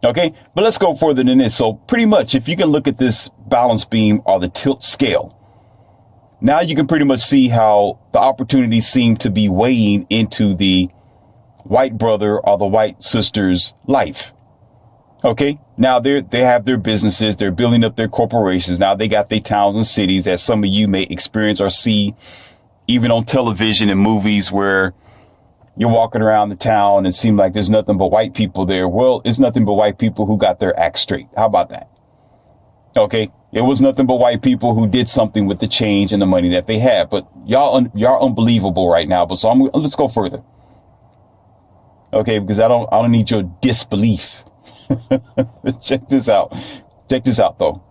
Okay, but let's go further than this. So pretty much, if you can look at this balance beam or the tilt scale, now you can pretty much see how the opportunities seem to be weighing into the white brother or the white sister's life. Okay, now they have their businesses, they're building up their corporations. Now they got their towns and cities, as some of you may experience or see even on television and movies, where you're walking around the town and it seems like there's nothing but white people there. Well, it's nothing but white people who got their act straight. How about that? Okay, it was nothing but white people who did something with the change and the money that they had. But y'all unbelievable right now. But so let's go further. Okay, because I don't need your disbelief. Check this out. Check this out, though.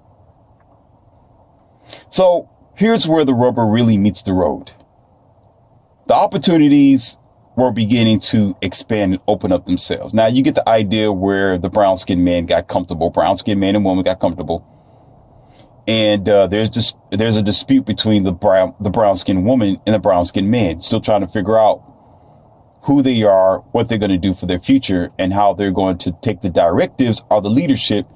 So here's where the rubber really meets the road. The opportunities were beginning to expand and open up themselves. Now you get the idea where the brown skinned man got comfortable. Brown skinned man and woman got comfortable. And there's a dispute between the brown skinned woman and the brown skinned man, still trying to figure out who they are, what they're going to do for their future, and how they're going to take the directives or the leadership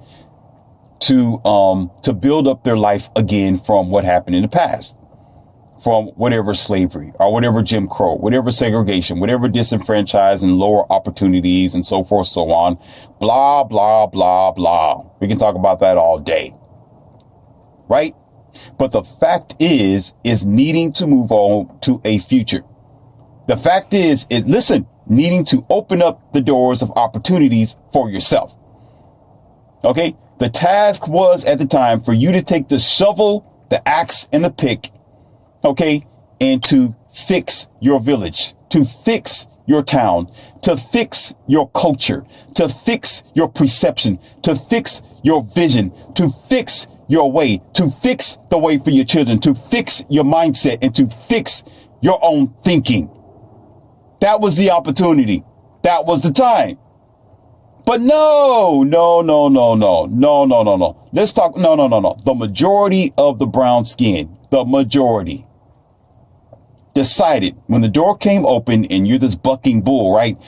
to build up their life again from what happened in the past, from whatever slavery or whatever Jim Crow, whatever segregation, whatever disenfranchised and lower opportunities and so forth, so on, blah, blah, blah, blah. We can talk about that all day. Right? But the fact is needing to move on to a future. The fact is listen, needing to open up the doors of opportunities for yourself. Okay? The task was at the time for you to take the shovel, the axe, and the pick, okay, and to fix your village, to fix your town, to fix your culture, to fix your perception, to fix your vision, to fix your way, to fix the way for your children, to fix your mindset, and to fix your own thinking. That was the opportunity. That was the time. But no. Let's talk. No. The majority of the brown skin, the majority, decided when the door came open and you're this bucking bull, right?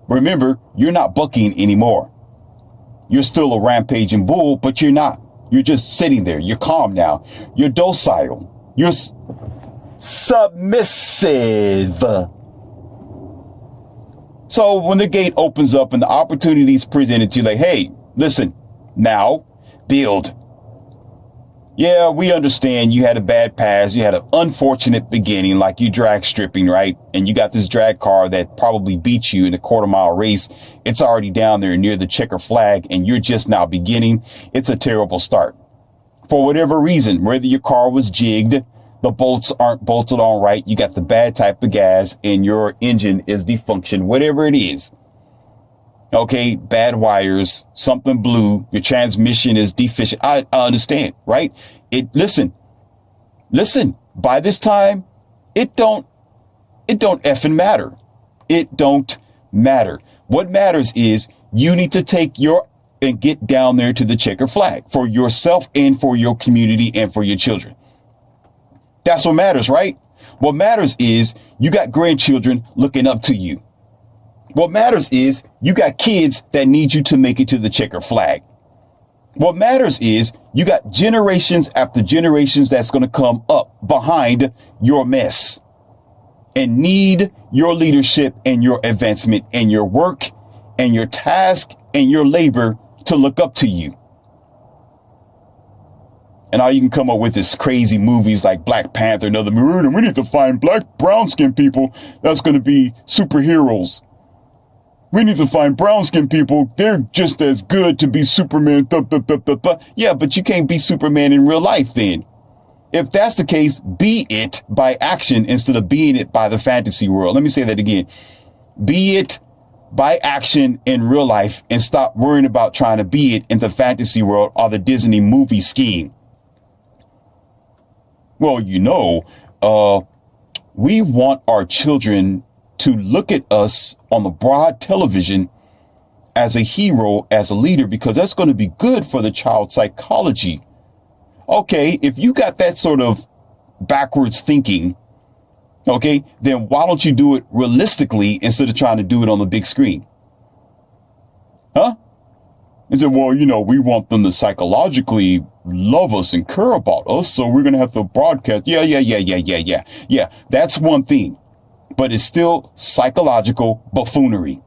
Remember, you're not bucking anymore. You're still a rampaging bull, but you're not. You're just sitting there. You're calm now. You're docile. You're submissive. So when the gate opens up and the opportunity is presented to you, like, hey, listen, now build. Yeah, we understand you had a bad past. You had an unfortunate beginning, like you drag stripping, right? And you got this drag car that probably beat you in a quarter-mile race. It's already down there near the checker flag, and you're just now beginning. It's a terrible start. For whatever reason, whether your car was jigged, the bolts aren't bolted on right, you got the bad type of gas, and your engine is defunctioned, whatever it is. Okay, bad wires, something blew, your transmission is deficient. I understand, right? Listen, by this time, it don't effing matter. It don't matter. What matters is you need to take and get down there to the checker flag for yourself and for your community and for your children. That's what matters, right? What matters is you got grandchildren looking up to you. What matters is you got kids that need you to make it to the checker flag. What matters is you got generations after generations that's going to come up behind your mess and need your leadership and your advancement and your work and your task and your labor to look up to you. And all you can come up with is crazy movies like Black Panther and other movies. And we need to find brown skinned people that's going to be superheroes. We need to find brown skinned people. They're just as good to be Superman. Yeah, but you can't be Superman in real life then. If that's the case, be it by action instead of being it by the fantasy world. Let me say that again. Be it by action in real life and stop worrying about trying to be it in the fantasy world or the Disney movie scheme. Well, we want our children to look at us on the broad television as a hero, as a leader, because that's going to be good for the child's psychology. Okay, if you got that sort of backwards thinking, okay, then why don't you do it realistically instead of trying to do it on the big screen? Huh? And said, well, we want them to psychologically love us and care about us, so we're going to have to broadcast. Yeah. That's one thing, but it's still psychological buffoonery.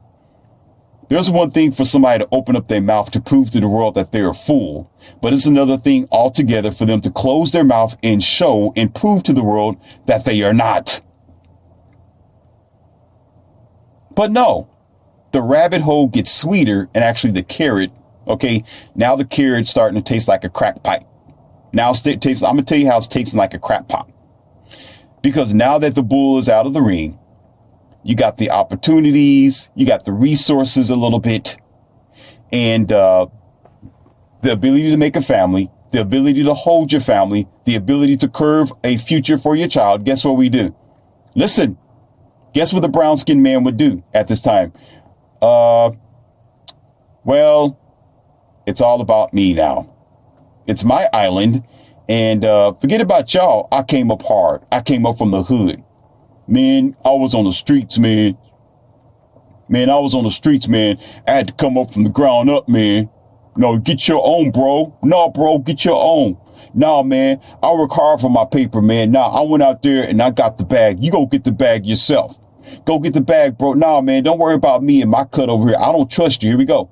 There's one thing for somebody to open up their mouth to prove to the world that they're a fool, but it's another thing altogether for them to close their mouth and show and prove to the world that they are not. But no, the rabbit hole gets sweeter, and actually the carrot. Okay, now the carrot's starting to taste like a crack pipe. Now I'm going to tell you how it's tasting like a crack pipe. Because now that the bull is out of the ring, you got the opportunities, you got the resources a little bit, and the ability to make a family, the ability to hold your family, the ability to curve a future for your child. Guess what we do? Listen, guess what the brown skinned man would do at this time? Well, it's all about me now. It's my island. And forget about y'all. I came up hard. I came up from the hood. Man, I was on the streets, man. I was on the streets, man. I had to come up from the ground up, man. No, get your own, bro. No, bro, get your own. Nah, man, I work hard for my paper, man. Nah, I went out there and I got the bag. You go get the bag yourself. Go get the bag, bro. Nah, man, don't worry about me and my cut over here. I don't trust you. Here we go.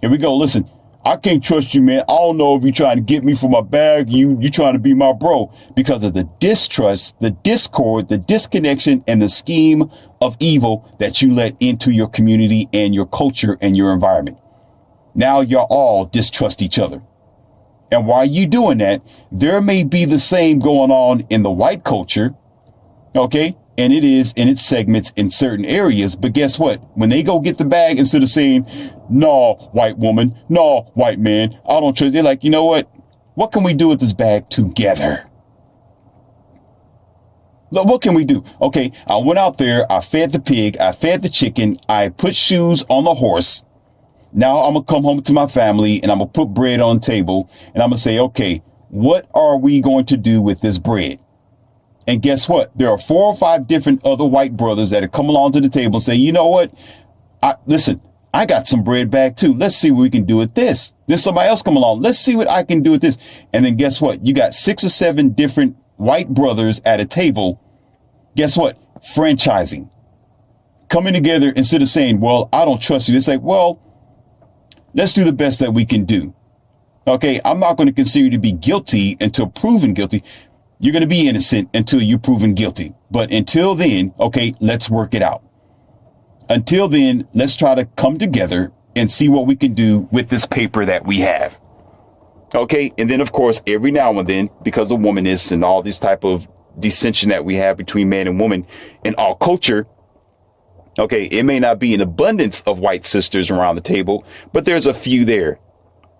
Here we go. Listen, I can't trust you, man. I don't know if you're trying to get me for my bag. You trying to be my bro because of the distrust, the discord, the disconnection, and the scheme of evil that you let into your community and your culture and your environment. Now y'all all distrust each other. And while you doing that, there may be the same going on in the white culture. Okay. And it is in its segments in certain areas. But guess what? When they go get the bag, instead of saying, no, white woman, no, white man, I don't trust, they're like, you know what? What can we do with this bag together? Look, what can we do? Okay, I went out there, I fed the pig, I fed the chicken, I put shoes on the horse. Now I'm going to come home to my family and I'm going to put bread on the table and I'm going to say, okay, what are we going to do with this bread? And guess what? There are 4 or 5 different other white brothers that have come along to the table and say, you know what? Listen, I got some bread back too. Let's see what we can do with this. There's somebody else come along. Let's see what I can do with this. And then guess what? You got 6 or 7 different white brothers at a table. Guess what? Franchising. Coming together instead of saying, well, I don't trust you. They say, well, let's do the best that we can do. Okay, I'm not going to consider you to be guilty until proven guilty. You're going to be innocent until you're proven guilty. But until then, okay, let's work it out. Until then, let's try to come together and see what we can do with this paper that we have. Okay, and then, of course, every now and then, because of womanists and all this type of dissension that we have between man and woman in our culture, okay, it may not be an abundance of white sisters around the table, but there's a few there.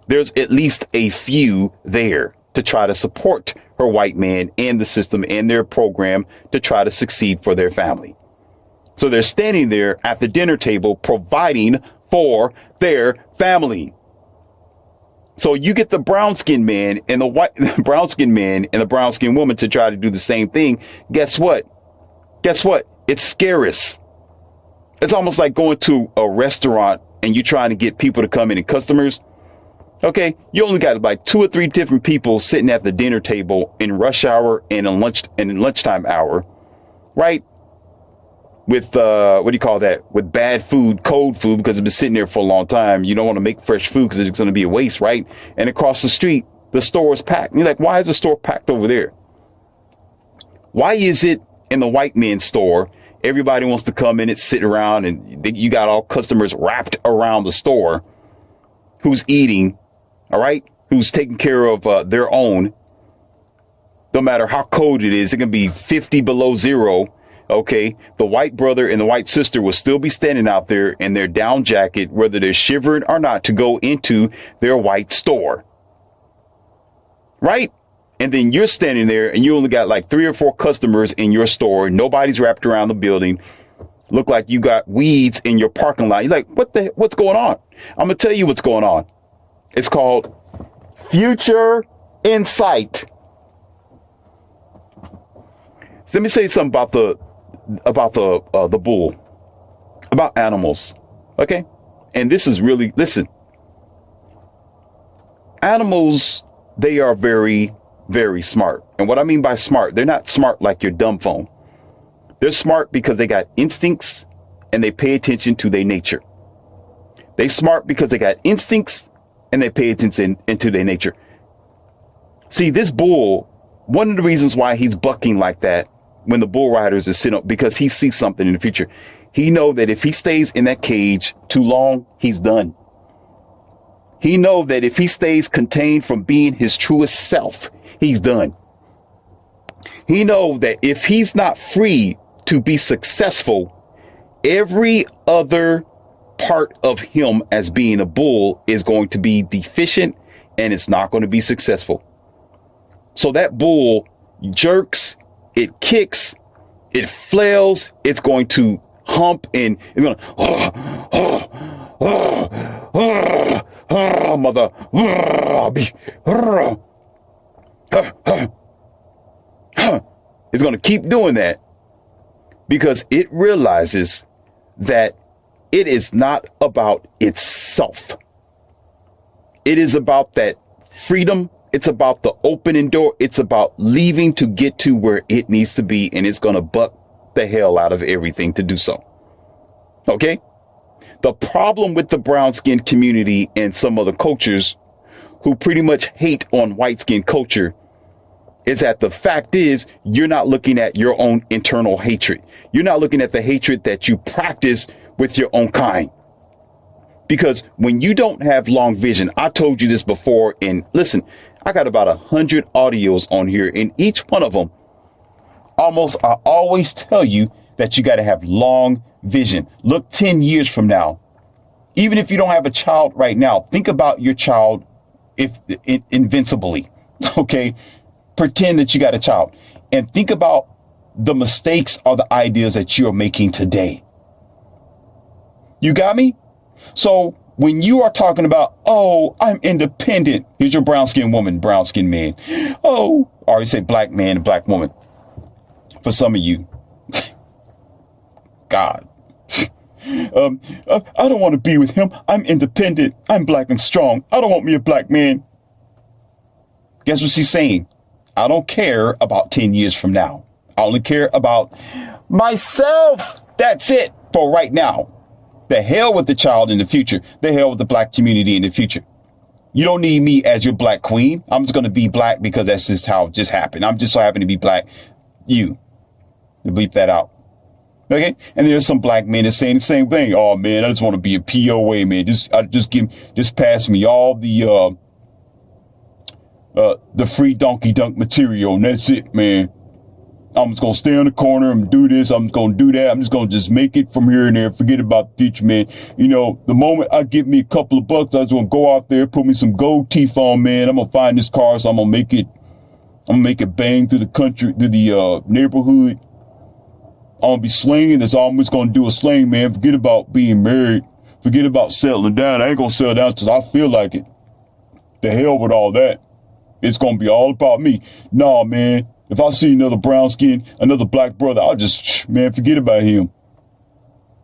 There's at least a few there to try to support her white man and the system and their program to try to succeed for their family. So they're standing there at the dinner table providing for their family. So you get the brown skinned man and the white brown skinned man and the brown skinned woman to try to do the same thing. Guess what? Guess what? It's scarce. It's almost like going to a restaurant and you're trying to get people to come in and customers. Okay, you only got like 2 or 3 different people sitting at the dinner table in rush hour and in lunchtime hour, right? With what do you call that? With bad food, cold food, because it's been sitting there for a long time. You don't want to make fresh food because it's going to be a waste, right? And across the street, the store is packed. And you're like, why is the store packed over there? Why is it in the white man's store? Everybody wants to come in and sit around, and you got all customers wrapped around the store who's eating. All right, who's taking care of their own. No matter how cold it is, it can be 50 below zero. OK, the white brother and the white sister will still be standing out there in their down jacket, whether they're shivering or not, to go into their white store. Right. And then you're standing there and you only got like 3 or 4 customers in your store. Nobody's wrapped around the building. Look like you got weeds in your parking lot. You're like, what's going on? I'm going to tell you what's going on. It's called Future Insight. So let me say something about the bull, about animals. Okay. And this is really, listen, animals, they are very, very smart. And what I mean by smart, they're not smart like your dumb phone. They're smart because they got instincts and they pay attention to their nature. They smart because they got instincts and they pay attention into their nature. See, this bull, one of the reasons why he's bucking like that when the bull riders is sitting up, because he sees something in the future. He know that if he stays in that cage too long, he's done. He know that if he stays contained from being his truest self, he's done. He know that if he's not free to be successful, every other part of him as being a bull is going to be deficient and it's not going to be successful. So that bull jerks, it kicks, it flails, it's going to hump and it's going to mother it's going to keep doing that because it realizes that it is not about itself. It is about that freedom. It's about the opening door. It's about leaving to get to where it needs to be. And it's going to buck the hell out of everything to do so. Okay. The problem with the brown skin community and some other cultures who pretty much hate on white skin culture is that the fact is you're not looking at your own internal hatred. You're not looking at the hatred that you practice with your own kind. Because when you don't have long vision, I told you this before, and listen, I got about 100 audios on here, and each one of them, I always tell you that you got to have long vision. Look 10 years from now. Even if you don't have a child right now, think about your child invincibly. Okay. Pretend that you got a child and think about the mistakes or the ideas that you're making today. You got me? So when you are talking about, oh, I'm independent. Here's your brown skinned woman, brown skinned man. Oh, I already said black man and black woman. For some of you, God, I don't want to be with him. I'm independent. I'm black and strong. I don't want me a black man. Guess what she's saying? I don't care about 10 years from now. I only care about myself. That's it for right now. The hell with the child in the future. The hell with the black community in the future. You don't need me as your black queen. I'm just going to be black because that's just how it just happened. I'm just so happy to be black. You bleep that out. Okay. And there's some black men that's saying the same thing. Oh man, I just want to be a POA, man. Just pass me all the free donkey dunk material. And that's it, man. I'm just going to stay on the corner and do this. I'm just going to do that. I'm just going to just make it from here and there. Forget about the future, man. You know, the moment I get me a couple of bucks, I just want to go out there, put me some gold teeth on, man. I'm going to find this car. So I'm going to make it bang through the country, through the neighborhood. I'm going to be slinging. That's all I'm just going to do, a sling, man. Forget about being married. Forget about settling down. I ain't going to settle down until I feel like it. The hell with all that. It's going to be all about me. Nah, man. If I see another brown skin, another black brother, I'll just, man, forget about him.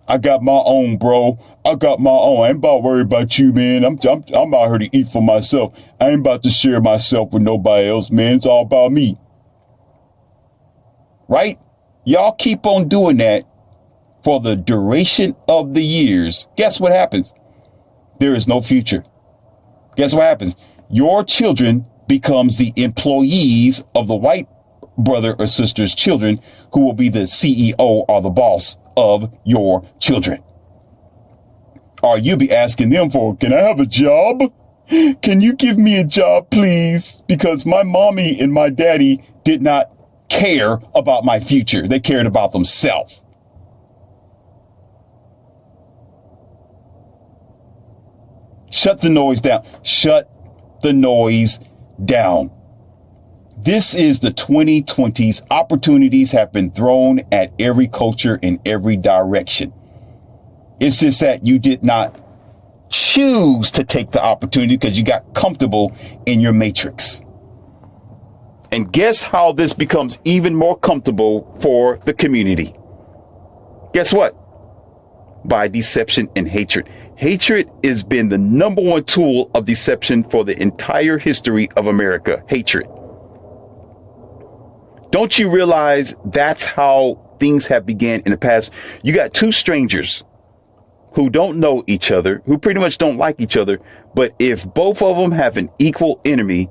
I got my own, bro. I got my own. I ain't about worried about you, man. I'm out here to eat for myself. I ain't about to share myself with nobody else, man. It's all about me. Right? Y'all keep on doing that for the duration of the years. Guess what happens? There is no future. Guess what happens? Your children becomes the employees of the white brother or sister's children, who will be the CEO or the boss of your children. Or you be asking them for, can I have a job? Can you give me a job, please? Because my mommy and my daddy did not care about my future. They cared about themselves. Shut the noise down. Shut the noise down. This is the 2020s. Opportunities have been thrown at every culture in every direction. It's just that you did not choose to take the opportunity because you got comfortable in your matrix. And guess how this becomes even more comfortable for the community? Guess what? By deception and hatred. Hatred has been the number one tool of deception for the entire history of America. Hatred. Don't you realize that's how things have began in the past? You got two strangers who don't know each other, who pretty much don't like each other. But if both of them have an equal enemy,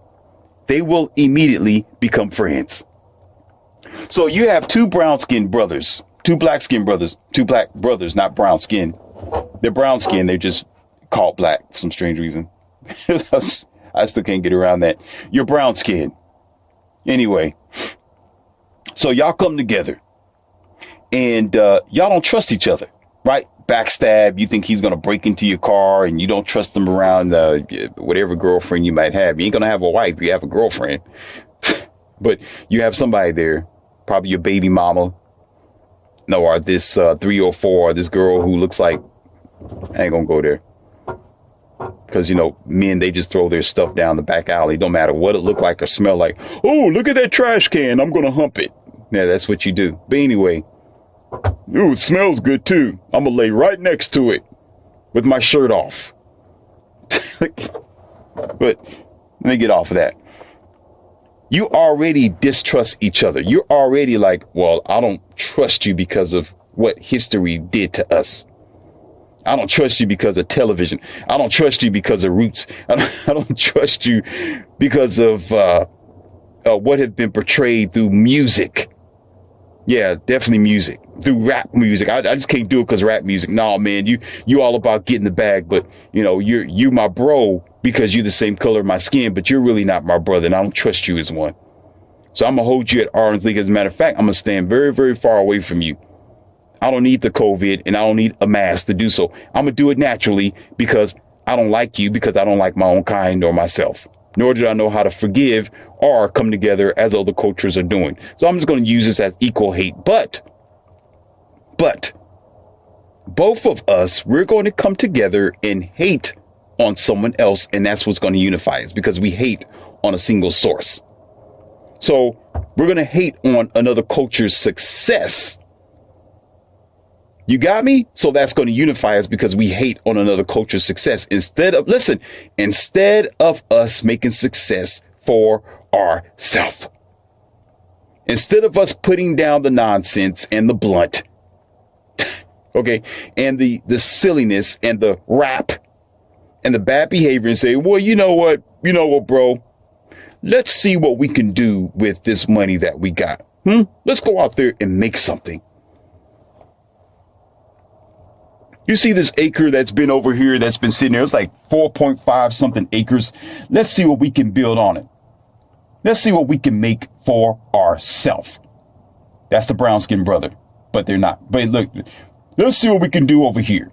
they will immediately become friends. So you have two brown skinned brothers, two black skinned brothers, two black brothers, not brown skin. They're brown skin. They're just called black for some strange reason. I still can't get around that. You're brown skin. Anyway. So y'all come together and y'all don't trust each other, right? Backstab. You think he's going to break into your car and you don't trust him around whatever girlfriend you might have. You ain't going to have a wife. You have a girlfriend, but you have somebody there, probably your baby mama. No, or this 304, this girl who looks like, I ain't going to go there. Because, you know, men, they just throw their stuff down the back alley. Don't matter what it look like or smell like. Oh, look at that trash can. I'm going to hump it. Yeah, that's what you do. But anyway, ooh, it smells good, too. I'm going to lay right next to it with my shirt off. But let me get off of that. You already distrust each other. You're already like, well, I don't trust you because of what history did to us. I don't trust you because of television. I don't trust you because of roots. I don't trust you because of what has been portrayed through music. Yeah, definitely music, through rap music. I just can't do it because rap music. No, man, you all about getting the bag, but you know, you my bro because you're the same color of my skin, but you're really not my brother, and I don't trust you as one. So I'm gonna hold you at arm's length. As a matter of fact, I'm gonna stand very, very far away from you. I don't need the COVID and I don't need a mask to do so. I'm gonna do it naturally because I don't like you, because I don't like my own kind or myself. Nor do I know how to forgive or come together as other cultures are doing. So I'm just going to use this as equal hate. But both of us, we're going to come together and hate on someone else. And that's what's going to unify us, because we hate on a single source. So we're going to hate on another culture's success. You got me? So that's going to unify us because we hate on another culture's success instead of us making success for ourselves. Instead of us putting down the nonsense and the blunt, okay, and the silliness and the rap and the bad behavior and say, well, you know what, bro, let's see what we can do with this money that we got. Let's go out there and make something. You see this acre that's been over here, that's been sitting there. It's like 4.5 something acres. Let's see what we can build on it. Let's see what we can make for ourselves. That's the brown skinned brother, but they're not. But look, let's see what we can do over here.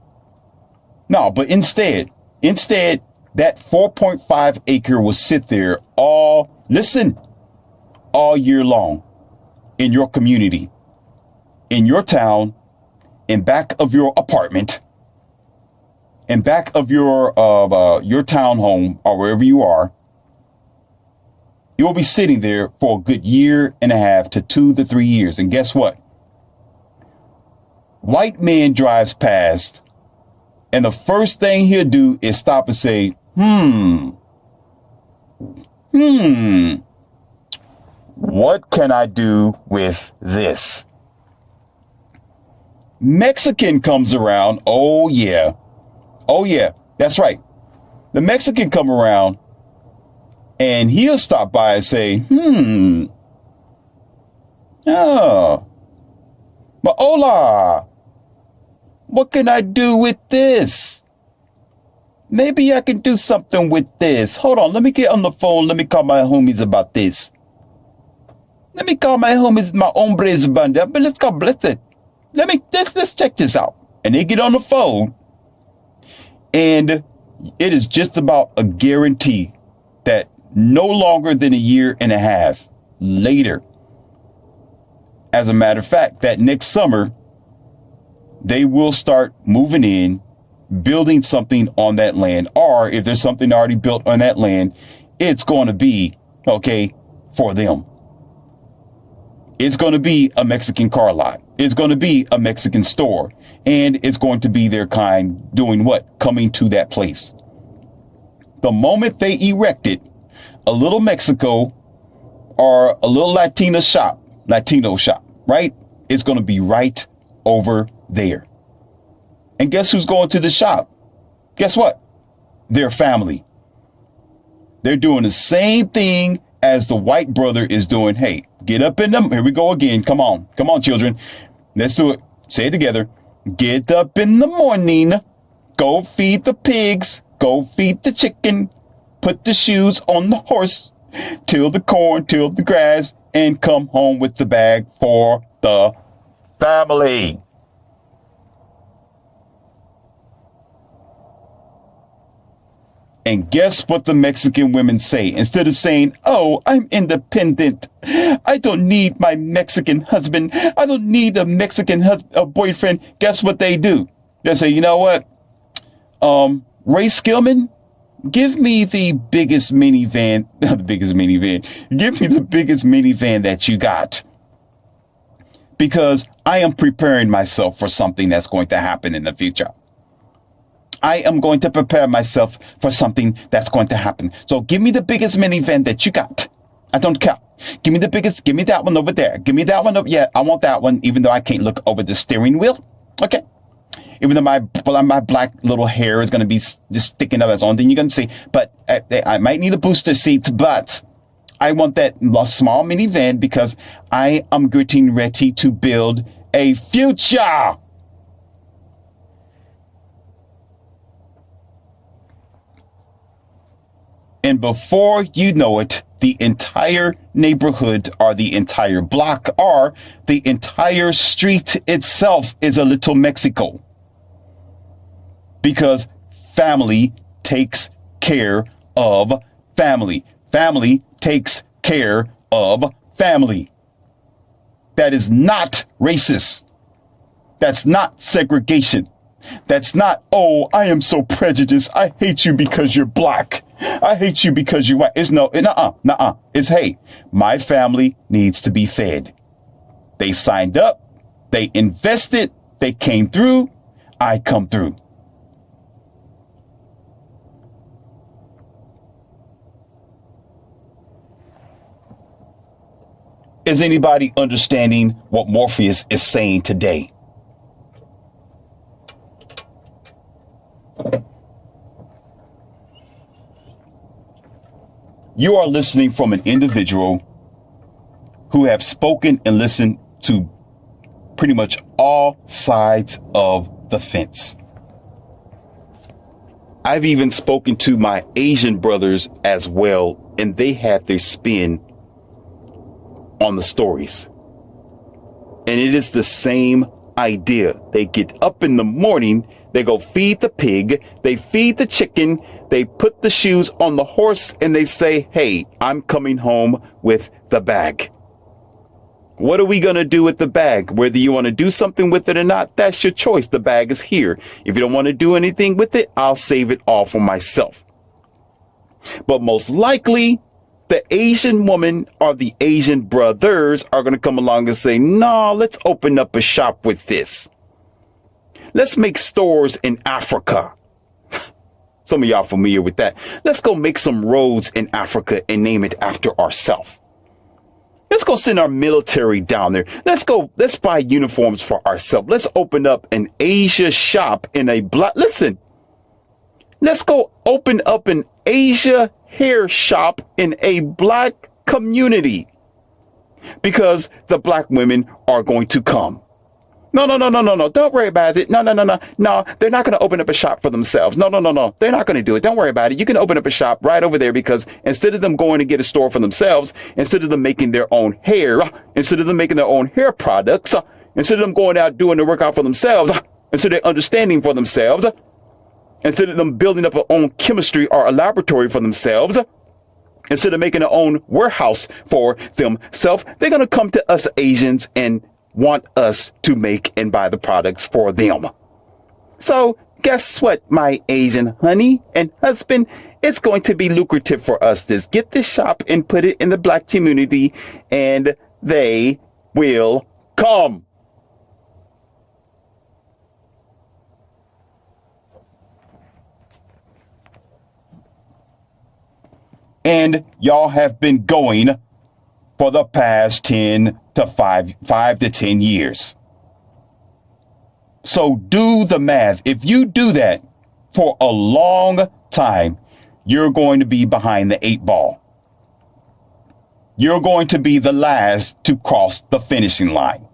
No, but instead, that 4.5 acre will sit there all year long in your community, in your town, in back of your apartment, in back of your townhome or wherever you are. You will be sitting there for a good 1.5 to 2 to 3 years. And guess what? White man drives past, and the first thing he'll do is stop and say, what can I do with this? Mexican comes around. Oh yeah, that's right. The Mexican come around and he'll stop by and say, but hola, what can I do with this? Maybe I can do something with this. Hold on, let me get on the phone. Let me call my homies about this. Let me call my homies, my hombres about that. But let's go bless it. Let's check this out. And they get on the phone, and it is just about a guarantee that no longer than 1.5 years later, as a matter of fact, that next summer, they will start moving in, building something on that land. Or if there's something already built on that land, it's going to be, okay, for them. It's going to be a Mexican car lot. It's going to be a Mexican store. And it's going to be their kind doing what? Coming to that place. The moment they erected a little Mexico or a little Latino shop, right? It's going to be right over there. And guess who's going to the shop? Guess what? Their family. They're doing the same thing as the white brother is doing. Hey, get up in them. Here we go again. Come on, children. Let's do it. Say it together. Get up in the morning. Go feed the pigs. Go feed the chicken. Put the shoes on the horse. Till the corn, till the grass, and come home with the bag for the family. And guess what the Mexican women say? Instead of saying, oh, I'm independent. I don't need my Mexican husband. I don't need a Mexican boyfriend. Guess what they do? They say, you know what? Ray Skillman, give me the biggest minivan. Give me the biggest minivan that you got. Because I am preparing myself for something that's going to happen in the future. I am going to prepare myself for something that's going to happen. So give me the biggest minivan that you got. I don't care. Give me the biggest, give me that one over there. Give me that one over, yeah, I want that one, even though I can't look over the steering wheel. Okay. Even though my black little hair is going to be just sticking up, that's the only thing you're going to see. But I might need a booster seat, but I want that small minivan because I am getting ready to build a future. And before you know it, the entire neighborhood or the entire block or the entire street itself is a little Mexico. Because family takes care of family. Family takes care of family. That is not racist. That's not segregation. That's not, oh, I am so prejudiced. I hate you because you're black. I hate you because you're white. It's no, nuh-uh. It's, hey, my family needs to be fed. They signed up. They invested. They came through. I come through. Is anybody understanding what Morpheus is saying today? You are listening from an individual who have spoken and listened to pretty much all sides of the fence. I've even spoken to my Asian brothers as well, and they had their spin on the stories. And it is the same idea. They get up in the morning, they go feed the pig, they feed the chicken, they put the shoes on the horse, and they say, hey, I'm coming home with the bag. What are we going to do with the bag? Whether you want to do something with it or not, that's your choice. The bag is here. If you don't want to do anything with it, I'll save it all for myself. But most likely, the Asian woman or the Asian brothers are going to come along and say, no, let's open up a shop with this. Let's make stores in Africa. Some of y'all familiar with that. Let's go make some roads in Africa and name it after ourselves. Let's go send our military down there. Let's buy uniforms for ourselves. Let's open up an Asia shop in a black. Listen, let's go open up an Asia hair shop in a black community because the black women are going to come. No. Don't worry about it. No. They're not going to open up a shop for themselves. No. They're not going to do it. Don't worry about it. You can open up a shop right over there because instead of them going to get a store for themselves, instead of them making their own hair, instead of them making their own hair products, instead of them going out doing the workout for themselves, instead of understanding for themselves, instead of them building up their own chemistry or a laboratory for themselves, instead of making their own warehouse for themselves, they're going to come to us Asians and want us to make and buy the products for them. So guess what, my Asian honey and husband? It's going to be lucrative for us to get this shop and put it in the black community, and they will come. And y'all have been going for the past 5 to 10 years. So do the math. If you do that for a long time, you're going to be behind the 8 ball. You're going to be the last to cross the finishing line.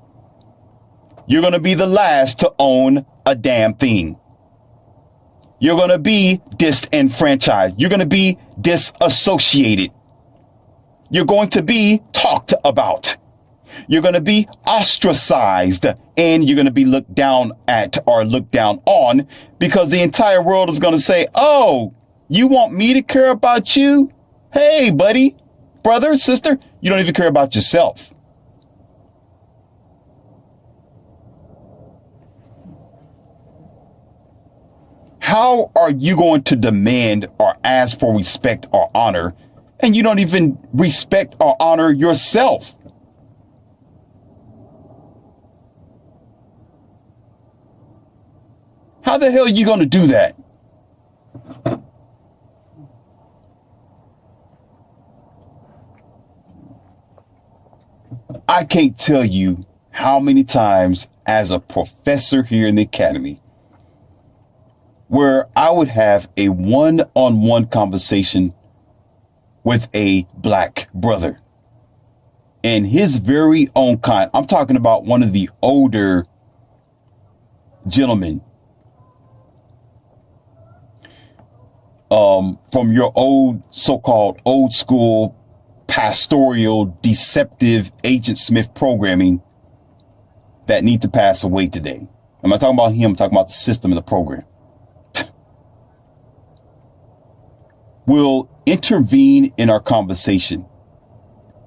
You're going to be the last to own a damn thing. You're going to be disenfranchised. You're going to be disassociated. You're going to be talked about. You're going to be ostracized, and you're going to be looked down at or looked down on because the entire world is going to say, oh, you want me to care about you? Hey, buddy, brother, sister, you don't even care about yourself. How are you going to demand or ask for respect or honor, and you don't even respect or honor yourself? How the hell are you going to do that? I can't tell you how many times as a professor here in the academy where I would have a one-on-one conversation with a black brother and his very own kind. I'm talking about one of the older gentlemen from your old so-called old school pastoral deceptive Agent Smith programming that need to pass away today. I'm not talking about him. I'm talking about the system and the program. Will intervene in our conversation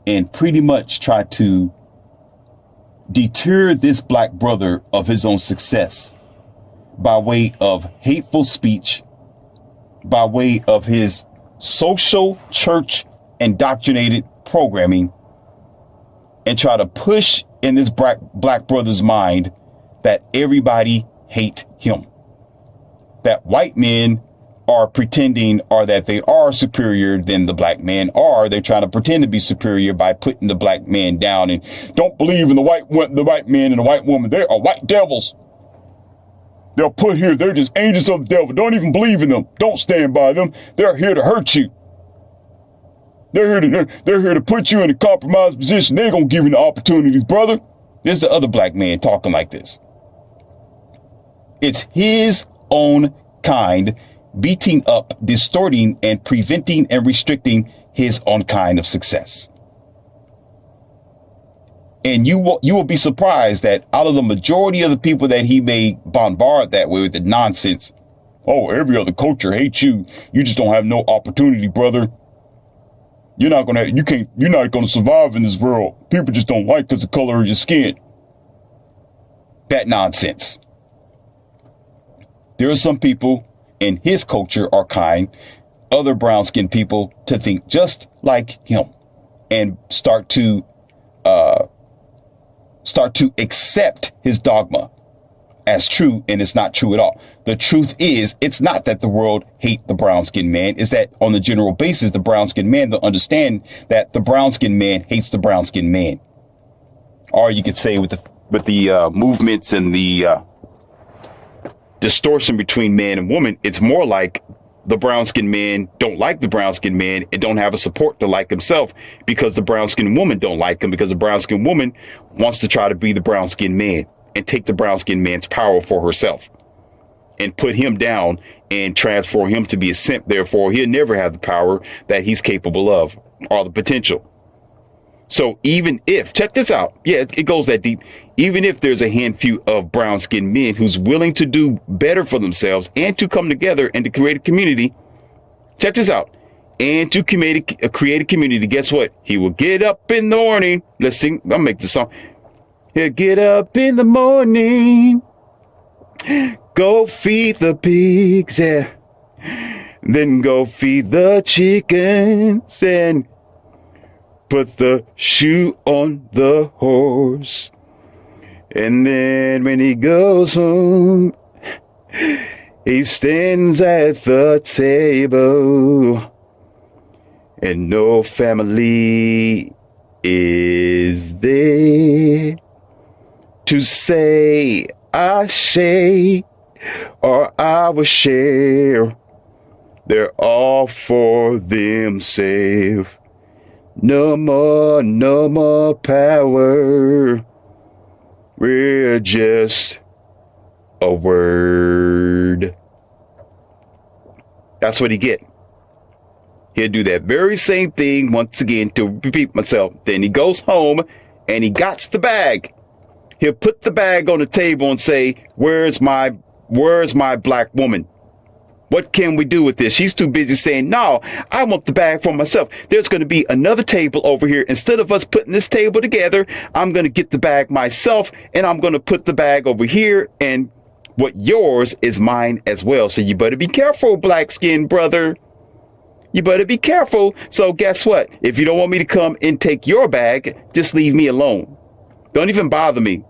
and pretty much try to deter this black brother of his own success by way of hateful speech, by way of his social church indoctrinated programming, and try to push in this black brother's mind that everybody hate him, that white men are pretending or that they are superior than the black men are. They're trying to pretend to be superior by putting the black man down and don't believe in the white man and the white woman. They are white devils. They're put here. They're just angels of the devil. Don't even believe in them. Don't stand by them. They're here to hurt you. They're here to put you in a compromised position. They ain't gonna give you the opportunities, brother. This is the other black man talking like this. It's his own kind beating up, distorting, and preventing and restricting his own kind of success. And you will be surprised that out of the majority of the people that he may bombard that way with the nonsense, oh, every other culture hates you. You just don't have no opportunity, brother. You're not gonna survive in this world. People just don't like because of the color of your skin. That nonsense. There are some people in his culture or kind, other brown skinned people, to think just like him and start to accept his dogma as true, and it's not true at all. The truth is, it's not that the world hate the brown skinned man. It's that on the general basis, the brown skinned man don't understand that the brown skinned man hates the brown skinned man. Or you could say with the movements and the distortion between man and woman, it's more like the brown skinned man don't like the brown skinned man and don't have a support to like himself because the brown skinned woman don't like him, because the brown skinned woman wants to try to be the brown skinned man and take the brown skinned man's power for herself and put him down and transform him to be a simp. Therefore, he'll never have the power that he's capable of or the potential. So even if, check this out. Yeah, it goes that deep. Even if there's a handful of brown skinned men who's willing to do better for themselves and to come together and to create a community, check this out. And to create a community, guess what? He will get up in the morning. Let's sing. I'll make the song. He'll get up in the morning. Go feed the pigs, yeah. Then go feed the chickens and put the shoe on the horse. And then when he goes home, he stands at the table, and no family is there to say I say or I will share. They're all for themselves. No more power. We're just a word. That's what he get. He'll do that very same thing once again, to repeat myself. Then he goes home and he gots the bag. He'll put the bag on the table and say, where's my black woman? What can we do with this? She's too busy saying, no, I want the bag for myself. There's going to be another table over here. Instead of us putting this table together, I'm going to get the bag myself, and I'm going to put the bag over here, and what yours is mine as well. So you better be careful, black skin brother. You better be careful. So guess what? If you don't want me to come and take your bag, just leave me alone. Don't even bother me.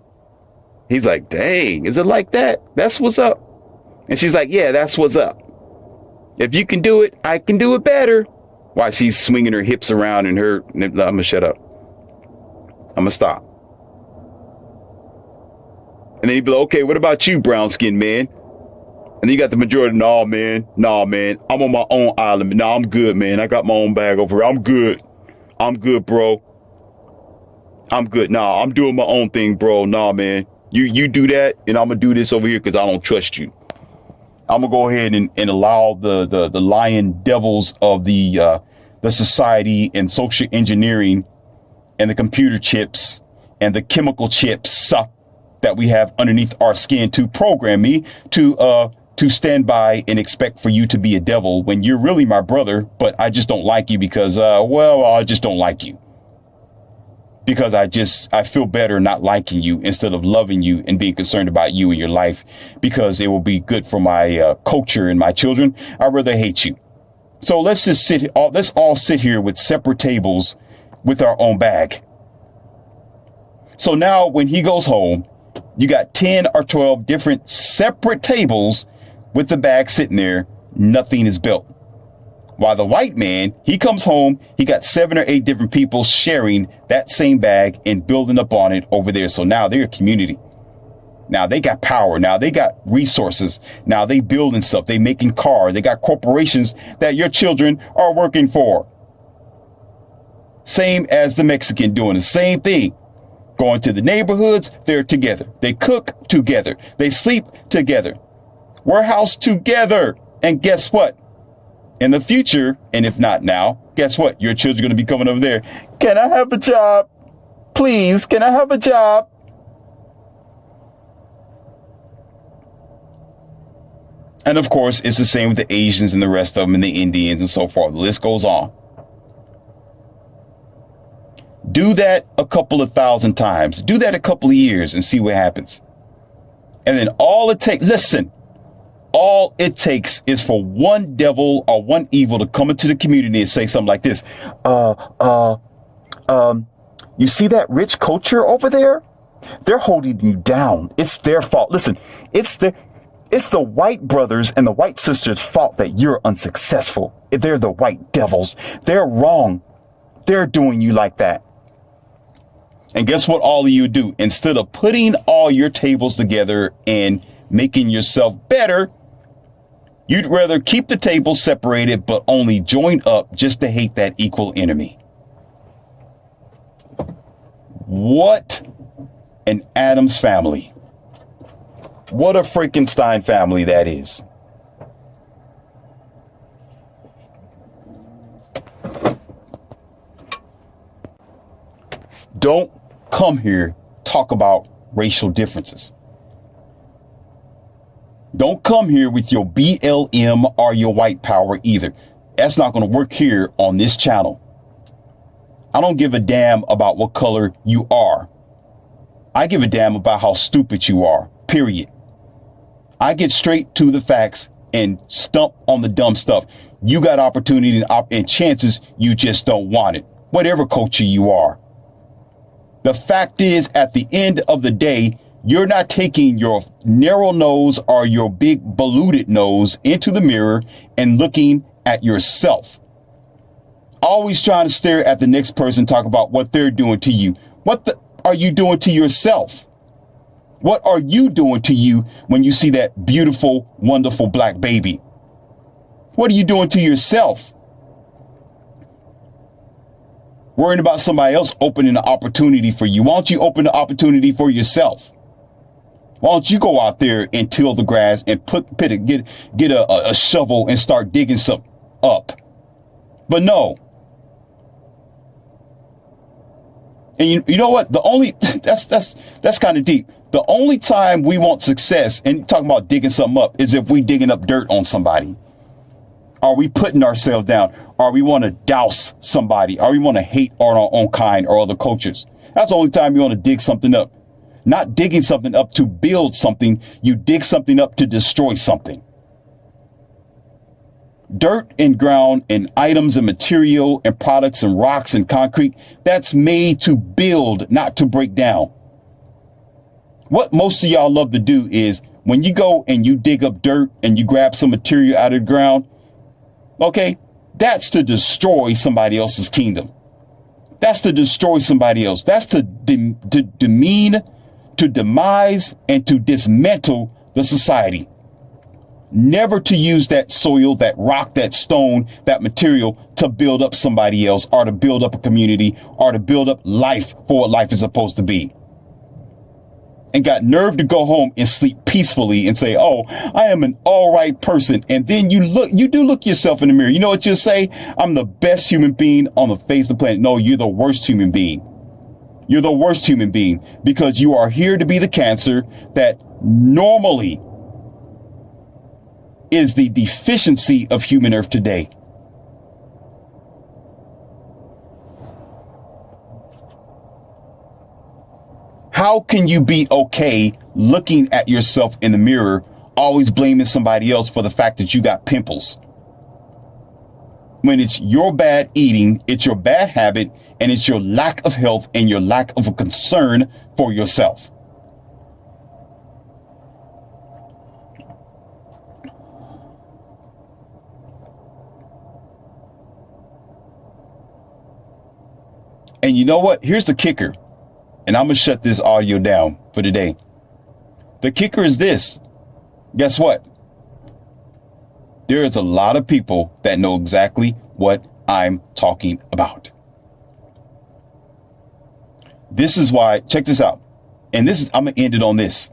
He's like, dang, is it like that? That's what's up. And she's like, yeah, that's what's up. If you can do it, I can do it better. While she's swinging her hips around and I'm going to shut up. I'm going to stop. And then he'd be like, okay, what about you, brown skinned man? And then you got the majority, nah, man, I'm on my own island. Nah, I'm good, man. I got my own bag over here. I'm good, bro. I'm good. Nah, I'm doing my own thing, bro. Nah, man. You do that, and I'm going to do this over here because I don't trust you. I'm going to go ahead and allow the lion devils of the society and social engineering and the computer chips and the chemical chips that we have underneath our skin to program me to stand by and expect for you to be a devil when you're really my brother, but I just don't like you because, I just don't like you. Because I feel better not liking you instead of loving you and being concerned about you and your life because it will be good for my culture and my children. I'd rather hate you. So let's all sit here with separate tables with our own bag. So now when he goes home, you got 10 or 12 different separate tables with the bag sitting there. Nothing is built. While the white man, he comes home, he got 7 or 8 different people sharing that same bag and building up on it over there. So now they're a community. Now they got power. Now they got resources. Now they building stuff. They making cars. They got corporations that your children are working for. Same as the Mexican doing the same thing. Going to the neighborhoods, they're together. They cook together. They sleep together. Warehouse together. And guess what? In the future, and if not now, guess what? Your children are going to be coming over there. Can I have a job? Please, can I have a job? And of course, it's the same with the Asians and the rest of them and the Indians and so forth. The list goes on. Do that a couple of thousand times. Do that a couple of years and see what happens. And then all it takes is for one devil or one evil to come into the community and say something like this. You see that rich culture over there? They're holding you down. It's their fault. Listen, it's the white brothers and the white sisters' fault that you're unsuccessful. They're the white devils. They're wrong. They're doing you like that. And guess what all of you do? Instead of putting all your tables together and making yourself better, you'd rather keep the tables separated, but only join up just to hate that equal enemy. What an Addams family. What a Frankenstein family that is. Don't come here talk about racial differences. Don't come here with your BLM or your white power either. That's not going to work here on this channel. I don't give a damn about what color you are. I give a damn about how stupid you are, period. I get straight to the facts and stump on the dumb stuff. You got opportunity and chances, you just don't want it. Whatever culture you are. The fact is, at the end of the day, you're not taking your narrow nose or your big ballooted nose into the mirror and looking at yourself. Always trying to stare at the next person, talk about what they're doing to you. What are you doing to yourself? What are you doing to you when you see that beautiful, wonderful black baby? What are you doing to yourself? Worrying about somebody else opening an opportunity for you. Why don't you open the opportunity for yourself? Why don't you go out there and till the grass and get a shovel and start digging something up? But no. And you know what? That's kind of deep. The only time we want success, and you're talking about digging something up, is if we digging up dirt on somebody. Are we putting ourselves down? Or we want to douse somebody? Or we want to hate on our own kind or other cultures? That's the only time you want to dig something up. Not digging something up to build something. You dig something up to destroy something. Dirt and ground and items and material and products and rocks and concrete, that's made to build, not to break down. What most of y'all love to do is when you go and you dig up dirt and you grab some material out of the ground, Okay. That's to destroy somebody else's kingdom. That's to destroy somebody else. That's to demean, to demise, and to dismantle the society. Never to use that soil, that rock, that stone, that material to build up somebody else or to build up a community or to build up life for what life is supposed to be. And got nerve to go home and sleep peacefully and say, oh, I am an all right person. And then you do look yourself in the mirror. You know what you say? I'm the best human being on the face of the planet. No, you're the worst human being. You're the worst human being because you are here to be the cancer that normally is the deficiency of human earth today. How can you be okay looking at yourself in the mirror, always blaming somebody else for the fact that you got pimples? When it's your bad eating, it's your bad habit, and it's your lack of health and your lack of a concern for yourself. And you know what? Here's the kicker. And I'm going to shut this audio down for today. The kicker is this. Guess what? There is a lot of people that know exactly what I'm talking about. This is why, check this out. And I'm going to end it on this.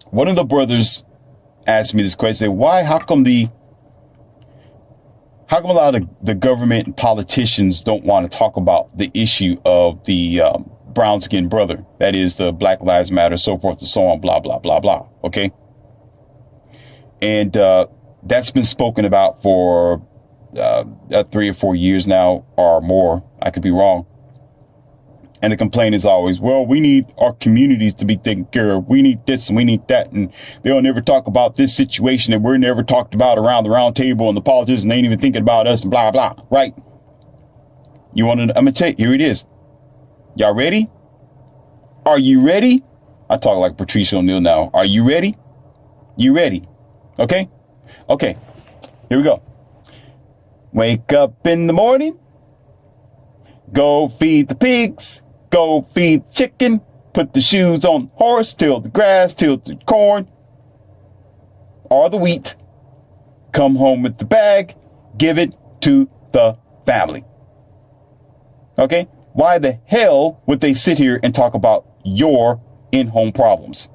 One of the brothers asked me this question. Said, how come a lot of the government and politicians don't want to talk about the issue of the brown skinned brother? That is the Black Lives Matter, so forth and so on, blah, blah, blah, blah. OK. And that's been spoken about for 3 or 4 years now or more. I could be wrong. And the complaint is always, well, we need our communities to be taken care of. We need this and we need that. And they'll never talk about this situation that we're never talked about around the round table, and the politicians ain't even thinking about us and blah, blah. Right. I'm going to tell you, here it is. Y'all ready? Are you ready? I talk like Patricia O'Neal now. Are you ready? You ready? Okay. Okay. Here we go. Wake up in the morning. Go feed the pigs. Go feed the chicken. Put the shoes on the horse. Till the grass. Till the corn. Or the wheat. Come home with the bag. Give it to the family. Okay? Why the hell would they sit here and talk about your in-home problems?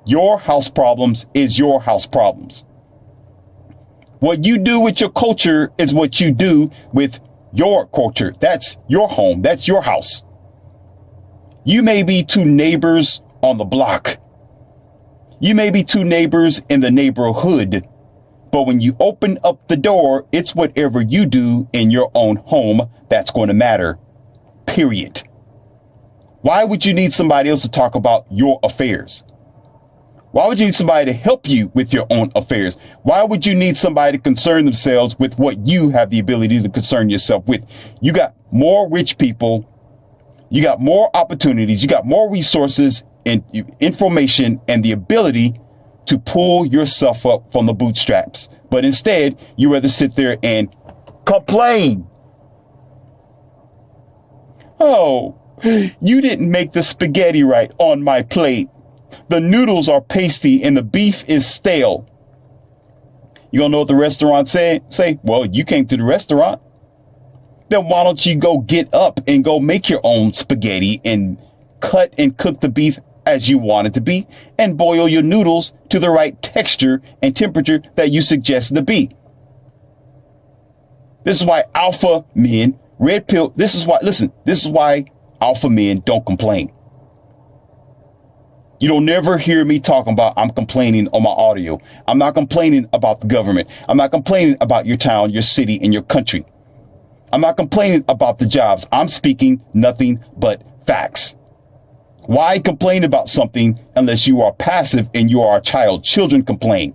Your house problems is your house problems. What you do with your culture is what you do with your culture. That's your home. That's your house. You may be two neighbors on the block. You may be two neighbors in the neighborhood. But when you open up the door, it's whatever you do in your own home that's going to matter. Period. Why would you need somebody else to talk about your affairs? Why would you need somebody to help you with your own affairs? Why would you need somebody to concern themselves with what you have the ability to concern yourself with? You got more rich people. You got more opportunities. You got more resources and information and the ability to pull yourself up from the bootstraps. But instead, you rather sit there and complain. Oh, you didn't make the spaghetti right on my plate. The noodles are pasty and the beef is stale. You gonna know what the restaurant say? Well, you came to the restaurant. Then why don't you go get up and go make your own spaghetti and cut and cook the beef as you want it to be and boil your noodles to the right texture and temperature that you suggested to be. This is why alpha men, red pill, this is why alpha men don't complain. You don't never hear me talking about I'm complaining on my audio. I'm not complaining about the government. I'm not complaining about your town, your city, and your country. I'm not complaining about the jobs. I'm speaking nothing but facts. Why complain about something unless you are passive and you are a child? Children complain.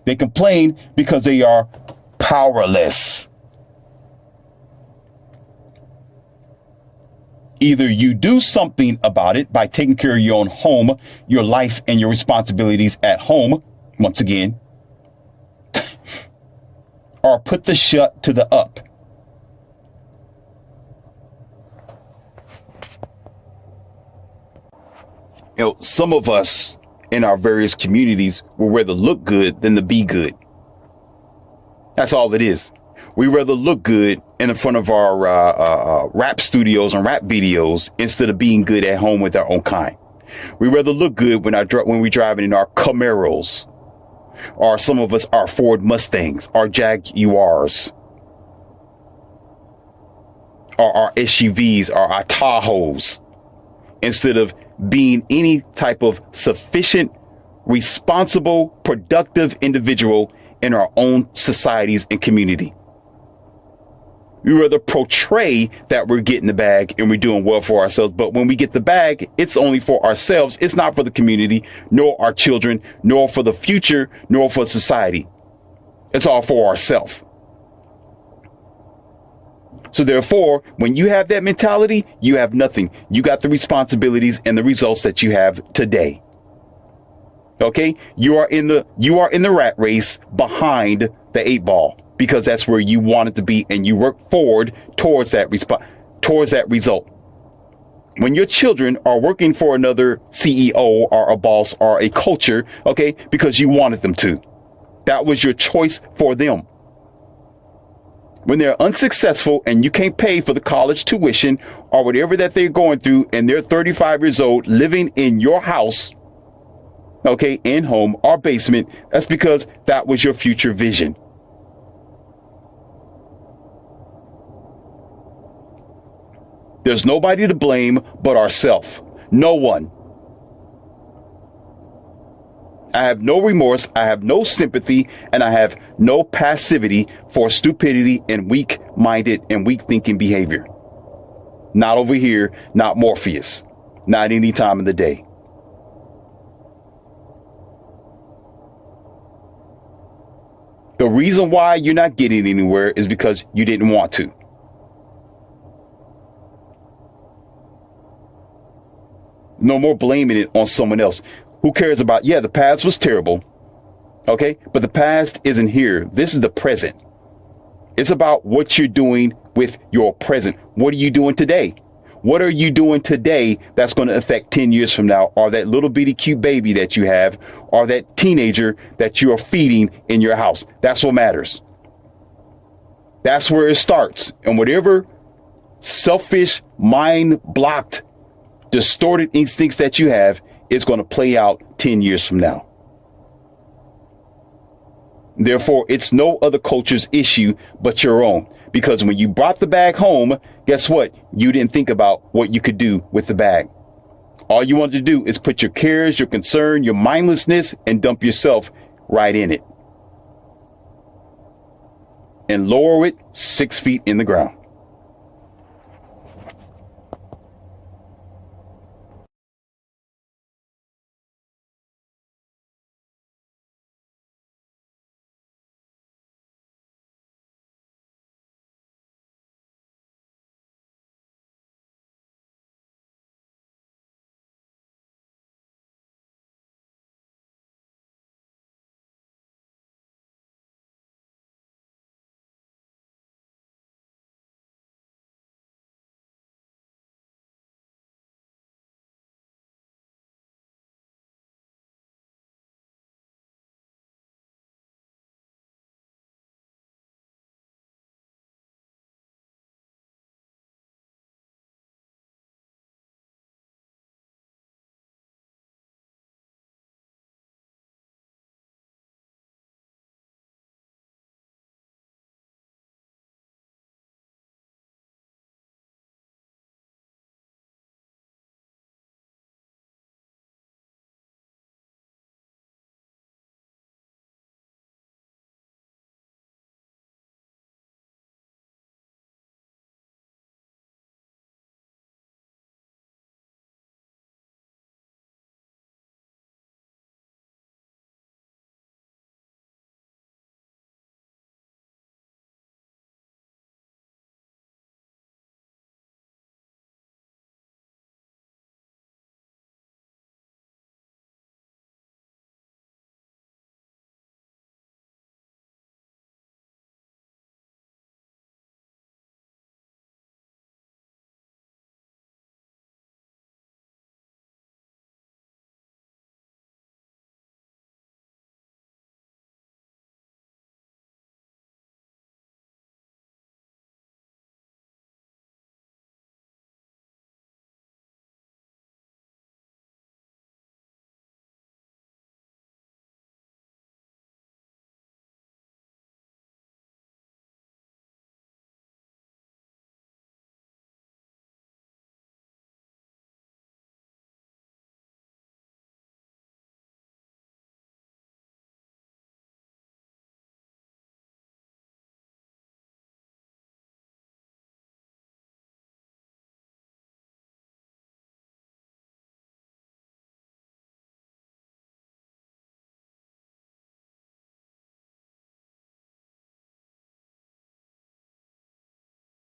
They complain because they are powerless. Either you do something about it by taking care of your own home, your life, and your responsibilities at home, once again, or put the shut to the up. You know, some of us in our various communities would rather look good than to be good. That's all it is. We rather look good in front of our rap studios and rap videos instead of being good at home with our own kind. We rather look good when we're driving in our Camaros, or some of us our Ford Mustangs, our Jaguars, or our SUVs, or our Tahoes, instead of being any type of sufficient, responsible, productive individual in our own societies and community. We rather portray that we're getting the bag and we're doing well for ourselves. But when we get the bag, it's only for ourselves. It's not for the community, nor our children, nor for the future, nor for society. It's all for ourselves. So therefore, when you have that mentality, you have nothing. You got the responsibilities and the results that you have today. Okay, you are in the rat race behind the 8 ball, because that's where you want it to be, and you work forward towards that result. When your children are working for another CEO or a boss or a culture, okay, because you wanted them to, that was your choice for them. When they're unsuccessful and you can't pay for the college tuition or whatever that they're going through, and they're 35 years old living in your house, okay, in home or basement, that's because that was your future vision. There's nobody to blame but ourselves. No one. I have no remorse, I have no sympathy, and I have no passivity for stupidity and weak-minded and weak-thinking behavior. Not over here, not Morpheus, not any time of the day. The reason why you're not getting anywhere is because you didn't want to. No more blaming it on someone else. Who cares about, the past was terrible. Okay, but the past isn't here. This is the present. It's about what you're doing with your present. What are you doing today? What are you doing today that's going to affect 10 years from now, or that little bitty cute baby that you have, or that teenager that you are feeding in your house? That's what matters. That's where it starts. And whatever selfish, mind-blocked, distorted instincts that you have, it's going to play out 10 years from now. Therefore, it's no other culture's issue but your own. Because when you brought the bag home, guess what? You didn't think about what you could do with the bag. All you wanted to do is put your cares, your concern, your mindlessness, and dump yourself right in it. And lower it 6 feet in the ground.